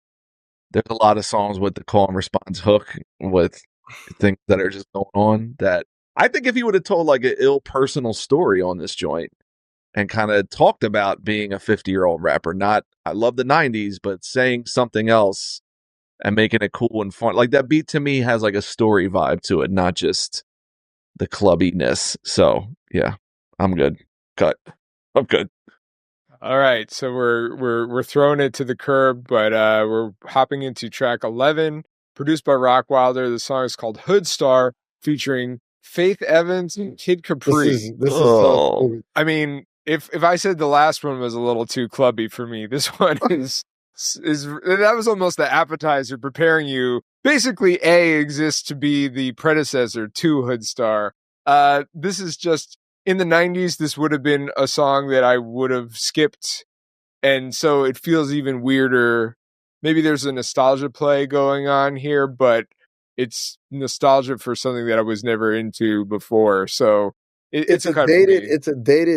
there's a lot of songs with the call and response hook with things that are just going on that I think if he would have told like an ill personal story on this joint and kind of talked about being a 50-year-old rapper, not I love the 90s, but saying something else and making it cool and fun. Like that beat to me has like a story vibe to it, not just the clubbiness. So yeah, I'm good. Cut. I'm good. All right, so we're throwing it to the curb, but we're hopping into track 11, produced by Rock Wilder. The song is called Hood Star, featuring Faith Evans and Kid Capri. This is so. I mean, if I said the last one was a little too clubby for me, this one is that was almost the appetizer, preparing you. Basically, A exists to be the predecessor to Hood Star. This is just. In the 90s, this would have been a song that I would have skipped. And so it feels even weirder. Maybe there's a nostalgia play going on here, but it's nostalgia for something that I was never into before. So it's a dated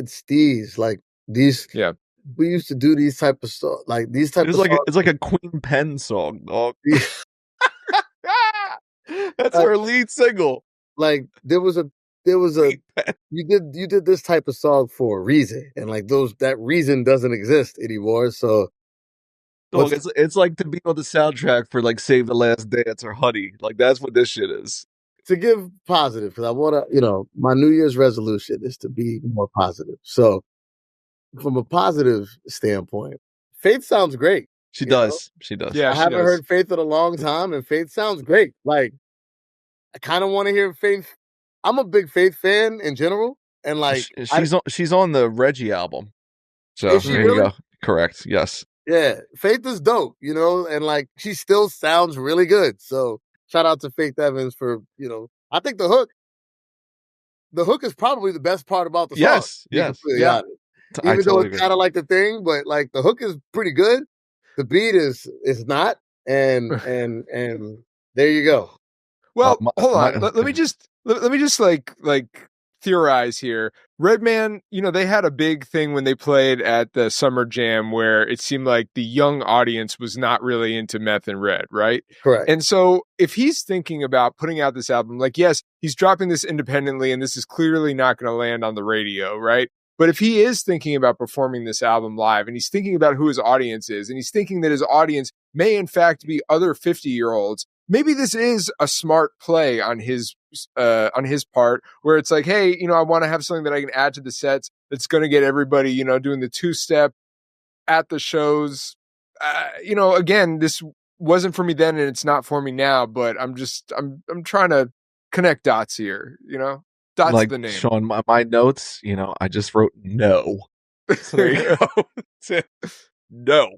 steez. Like these. Yeah. We used to do these type of stuff. Like these type of songs. It's like a Queen Pen song, dog. That's our lead single. Like there was a you did this type of song for a reason, and like that reason doesn't exist anymore. So it's like to be on the soundtrack for like Save the Last Dance or Honey. Like that's what this shit is. To give positive, because I want to, my New Year's resolution is to be more positive. So from a positive standpoint, Faith sounds great. She does. Yeah, I haven't heard Faith in a long time, and Faith sounds great. Like I kind of want to hear Faith. I'm a big Faith fan in general, and like she's on the Reggie album. So there you go. Correct. Yes. Yeah, Faith is dope, and like she still sounds really good. So shout out to Faith Evans for I think the hook is probably the best part about the song. Yes. Yeah. Even though it's kind of like the thing, but like the hook is pretty good. The beat is not, and there you go. Well, hold on. Let me just like theorize here. Redman, they had a big thing when they played at the Summer Jam where it seemed like the young audience was not really into meth and red, right? Correct. And so if he's thinking about putting out this album, like, yes, he's dropping this independently and this is clearly not going to land on the radio, right? But if he is thinking about performing this album live and he's thinking about who his audience is and he's thinking that his audience may in fact be other 50-year-olds, maybe this is a smart play on his part where it's like, hey, I want to have something that I can add to the sets that's going to get everybody, doing the two-step at the shows. Again, this wasn't for me then and it's not for me now, but I'm trying to connect dots here, Dots like the name. Sean, my notes, I just wrote no. So there you go. No.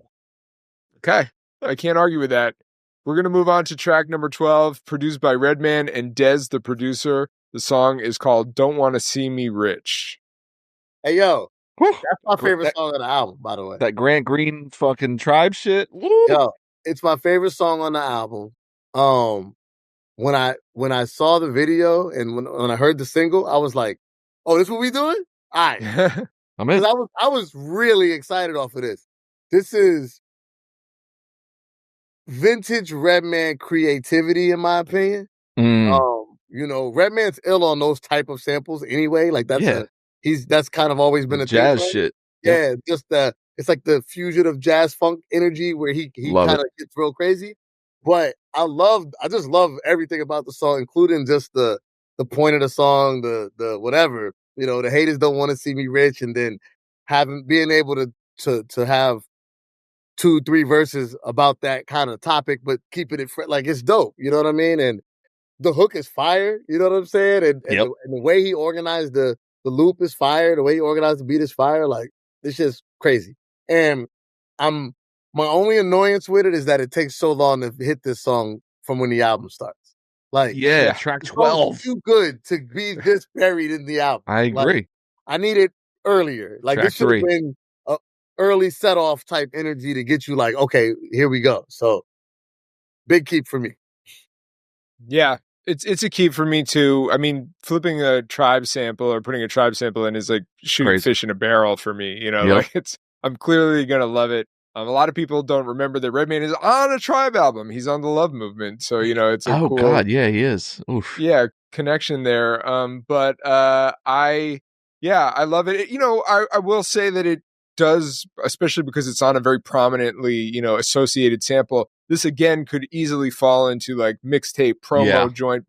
Okay. I can't argue with that. We're going to move on to track number 12, produced by Redman and MidaZ the producer. The song is called Don't Wanna See Me Rich. Hey, yo. Whew. That's my favorite song on the album, by the way. That Grant Green fucking Tribe shit. Woo. Yo, it's my favorite song on the album. When I saw the video and when I heard the single, I was like, "Oh, this what we doing?" All right, I'm in. I was really excited off of this. This is vintage Redman creativity, in my opinion. Redman's ill on those type of samples anyway. Like that's kind of always been a jazz thing, shit. Yeah, just it's like the fusion of jazz funk energy where he kind of gets real crazy. But I just love everything about the song, including just the point of the song, the whatever, the haters don't want to see me rich, and then being able to have 2-3 verses about that kind of topic, but keeping it like it's dope. You know what I mean? And the hook is fire. You know what I'm saying? And the way he organized the loop is fire. The way he organized the beat is fire. Like, it's just crazy. And my only annoyance with it is that it takes so long to hit this song from when the album starts. Like, track 12. It's too good to be this buried in the album. I agree. Like, I need it earlier. Like, track this should have been a early set off type energy to get you like, okay, here we go. So big keep for me. Yeah. It's a keep for me too. I mean, flipping a Tribe sample or putting a Tribe sample in is like shooting fish in a barrel for me. Like I'm clearly gonna love it. A lot of people don't remember that Redman is on a Tribe album. He's on the Love Movement, so it's a cool. God, yeah, he is. Oof. Yeah, connection there. But I love it. I will say that it does, especially because it's on a very prominently associated sample. This again could easily fall into like mixtape promo joint,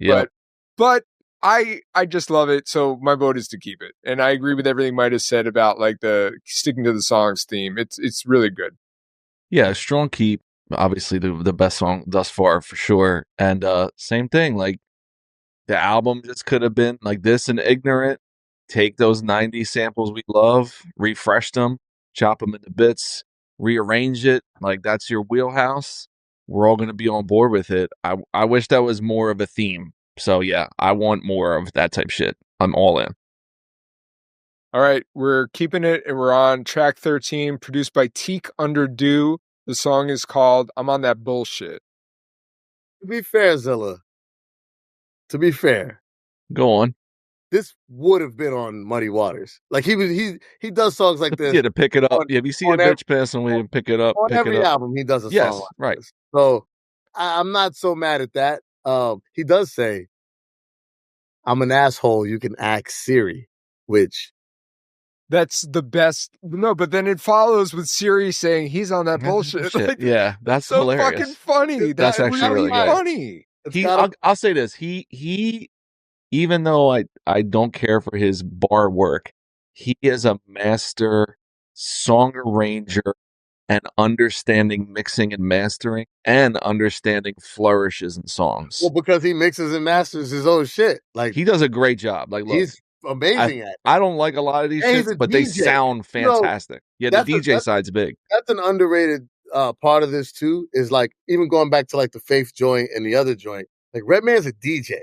but I just love it. So my vote is to keep it, and I agree with everything MidaZ said about like the sticking to the song's theme. It's really good. Yeah, strong keep. Obviously, the best song thus far for sure. And same thing. Like the album just could have been like this and Ignorant. Take those 90s samples we love, refresh them, chop them into bits, rearrange it. Like that's your wheelhouse. We're all going to be on board with it. I wish that was more of a theme. So yeah, I want more of that type shit. I'm all in. All right, we're keeping it, and we're on track 13, produced by Teak Underdo. The song is called I'm on That Bullshit. To be fair, Zilla. To be fair. Go on. This would have been on Muddy Waters. Like he does songs like this. Yeah, to pick it up. If you see a bitch passing away and pick it up. On every album, he does a song like right. this. So I'm not so mad at that. He does say, I'm an asshole, you can ask Siri, which that's the best. No, but then it follows with Siri saying he's on that bullshit. Like, yeah, that's so hilarious. Fucking funny. That's actually really funny. I'll say this. He even though I don't care for his bar work, he is a master song arranger and understanding mixing and mastering and understanding flourishes in songs. Well, because he mixes and masters his own shit. Like he does a great job. Like look, he's amazing at it. I don't like a lot of these shits, but they sound fantastic. The DJ side's big. That's an underrated part of this too, is like even going back to like the Faith joint and the other joint, like Redman's a DJ.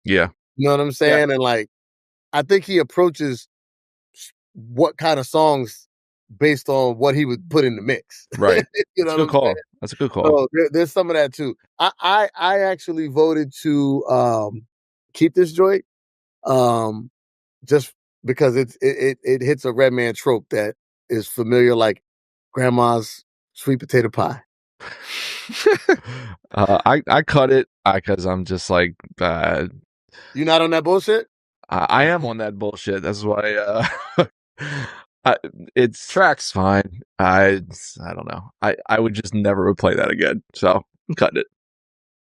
Yeah. You know what I'm saying? Yeah. And like, I think he approaches what kind of songs based on what he would put in the mix. Right. You know That's a good call. Saying? That's a good call. So there's some of that too. I actually voted to keep this joint just because it hits a Redman trope that is familiar, like grandma's sweet potato pie. I cut it because I'm just like You not on that bullshit? I am on that bullshit. That's why it's Tracks. fine. I don't know. I would just never replay that again. So I'm cutting it.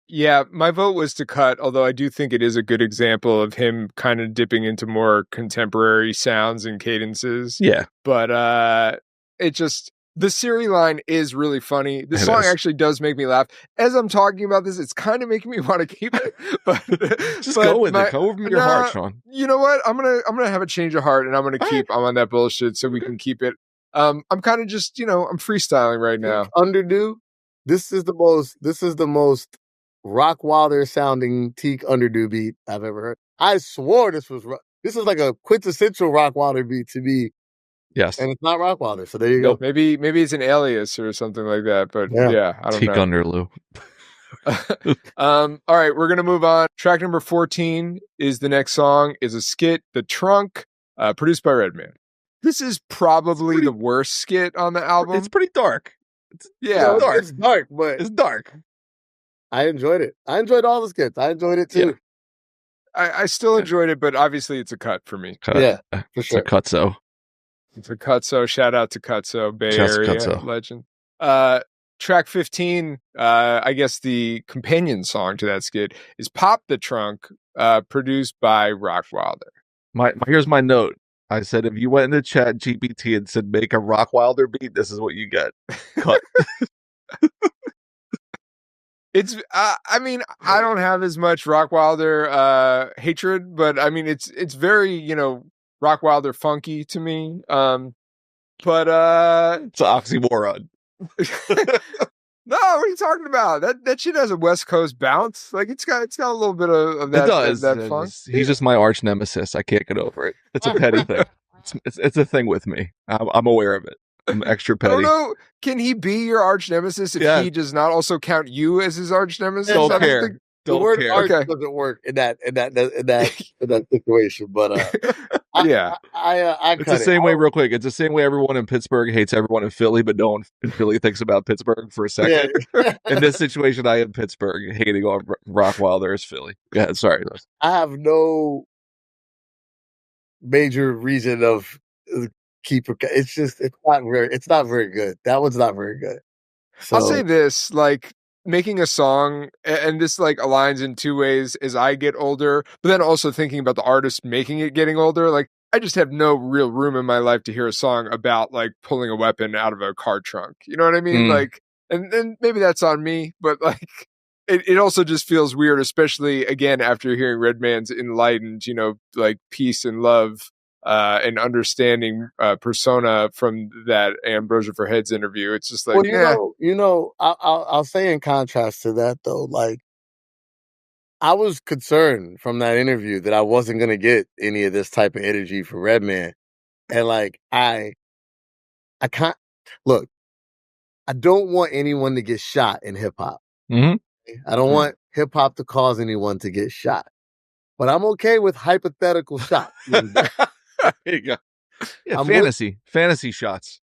Yeah, my vote was to cut, although I do think it is a good example of him kind of dipping into more contemporary sounds and cadences. Yeah. But it just, the Siri line is really funny. The song actually does make me laugh. As I'm talking about this, it's kind of making me want to keep it. But just go with it. Go with your heart, Sean. You know what? I'm gonna have a change of heart, and I'm gonna keep. I'm on that bullshit, so we can keep it. I'm kind of just, I'm freestyling right now. Underdo. This is the most Rock Wilder sounding Teak Underdo beat I've ever heard. I swore this is like a quintessential Rock Wilder beat to me. Yes. And it's not Rock Wilder, so there you go. Maybe it's an alias or something like that, but yeah I don't Teak know. Underloo. All right, we're gonna move on. Track number 14 is the next song. Is a skit, The Trunk, produced by Redman. This is probably the worst skit on the album. It's pretty dark. It's dark, but it's dark. I enjoyed it. I enjoyed all the skits. I enjoyed it too. Yeah. I still enjoyed it, but obviously it's a cut for me. Yeah, for sure. It's a cutso. It's a cutso. Shout out to Cutso, Bay Area legend. Track 15, I guess the companion song to that skit is Pop the Trunk, produced by Roc Wilder. Here's my note. I said, if you went into Chat GPT and said, make a Roc Wilder beat, this is what you get. Cut. It's, I mean, I don't have as much Roc Wilder hatred, but I mean, it's very, Roc Wilder funky to me. But it's an oxymoron. No, what are you talking about? That shit has a West Coast bounce. Like it's got a little bit of that. It does. That funk. He's just my arch nemesis. I can't get over it. It's a petty thing. It's a thing with me. I'm aware of it. I'm extra petty. I don't know. Can he be your arch nemesis if he does not also count you as his arch nemesis? Don't care. The word arch doesn't work in that situation. But it's the same way. Real quick, it's the same way everyone in Pittsburgh hates everyone in Philly, but no one in Philly thinks about Pittsburgh for a second. Yeah. In this situation, I am Pittsburgh hating on Roc Wilder as Philly. Yeah, sorry. I have no major reason of it's not very good. That one's not very good. So, I'll say this, like, making a song, and this like aligns in two ways as I get older, but then also thinking about the artist making it getting older. Like, I just have no real room in my life to hear a song about like pulling a weapon out of a car trunk. You know what I mean? Like, and maybe that's on me, but like, it also just feels weird, especially again after hearing Redman's enlightened, like peace and love and understanding persona from that Ambrosia for Heads interview. It's just like, I'll say in contrast to that though, like I was concerned from that interview that I wasn't gonna get any of this type of energy for Redman, and like I can't look. I don't want anyone to get shot in hip hop. Mm-hmm. I don't want hip hop to cause anyone to get shot, but I'm okay with hypothetical shots. There you go. Yeah, fantasy shots.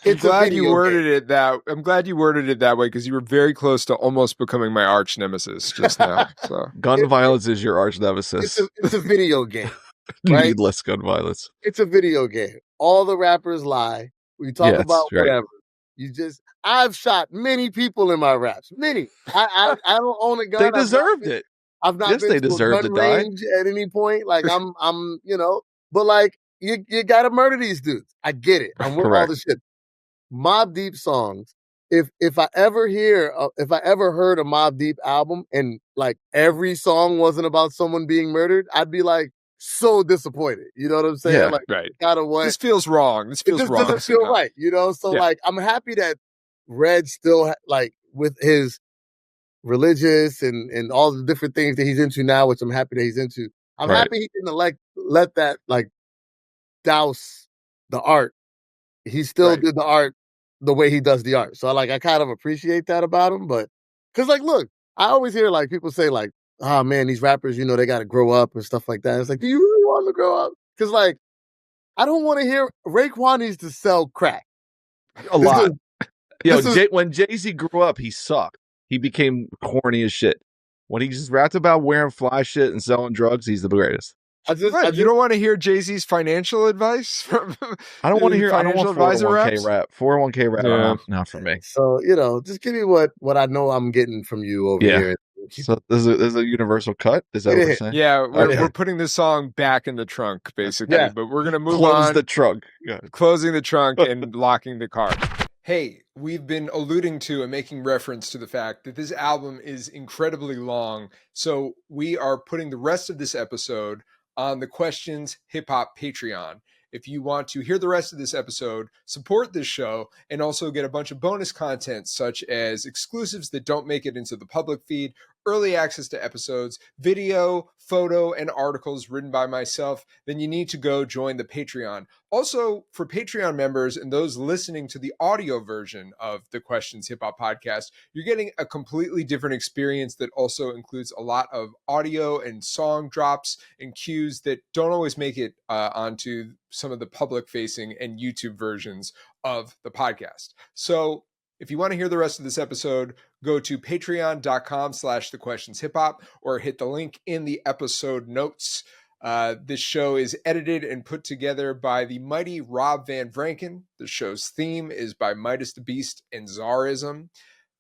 I'm glad you worded it that way because you were very close to almost becoming my arch nemesis just now. So gun violence is your arch nemesis. It's a video game. Right? Needless gun violence. It's a video game. All the rappers lie. We talk about whatever. I've shot many people in my raps. Many. I don't own a gun. They deserved it. I've not been to a gun range at any point. Like I'm but like you gotta murder these dudes. I get it. I'm with all the shit. Mobb Deep songs. If I ever heard a Mobb Deep album and like every song wasn't about someone being murdered, I'd be like so disappointed. You know what I'm saying? Yeah, like, right. This feels wrong. This feels wrong. Doesn't feel right. So like I'm happy that Red still like with his religious and all the different things that he's into now, which I'm happy that he's into. I'm happy he didn't let that like douse the art. He still did the art the way he does the art. So like I kind of appreciate that about him. But because like look, I always hear like people say like, oh man, these rappers, they got to grow up and stuff like that. It's like, do you really want them to grow up? Because, like, I don't want to hear Raekwon needs to sell crack. A lot. This When Jay-Z grew up, he sucked. He became corny as shit. When he just rapped about wearing fly shit and selling drugs, he's the greatest. You don't want to hear Jay-Z's financial advice from I don't want to hear financial advisor 401k rap. 401k rap, not for me. So, just give me what I know I'm getting from you over here. So there's a universal cut? Is that what we're saying? Yeah, we're putting the song back in the trunk, basically. Yeah. But we're going to move on. Close the trunk. Closing the trunk and locking the car. Hey, we've been alluding to and making reference to the fact that this album is incredibly long. So we are putting the rest of this episode on the Questions Hip Hop Patreon. If you want to hear the rest of this episode, support this show, and also get a bunch of bonus content such as exclusives that don't make it into the public feed, early access to episodes, video, photo, and articles written by myself, then you need to go join the Patreon. Also, for Patreon members and those listening to the audio version of the Questions Hip Hop Podcast, you're getting a completely different experience that also includes a lot of audio and song drops and cues that don't always make it onto some of the public-facing and YouTube versions of the podcast. So if you want to hear the rest of this episode, go to patreon.com/thequestionshiphop or hit the link in the episode notes. This show is edited and put together by the mighty Rob Van Vranken. The show's theme is by MidaZ the BEAST and Czarism.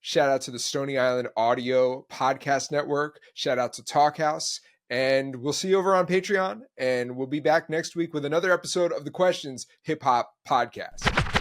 Shout out to the Stony Island Audio Podcast Network. Shout out to Talkhouse. And we'll see you over on Patreon. And we'll be back next week with another episode of the Questions Hip Hop Podcast.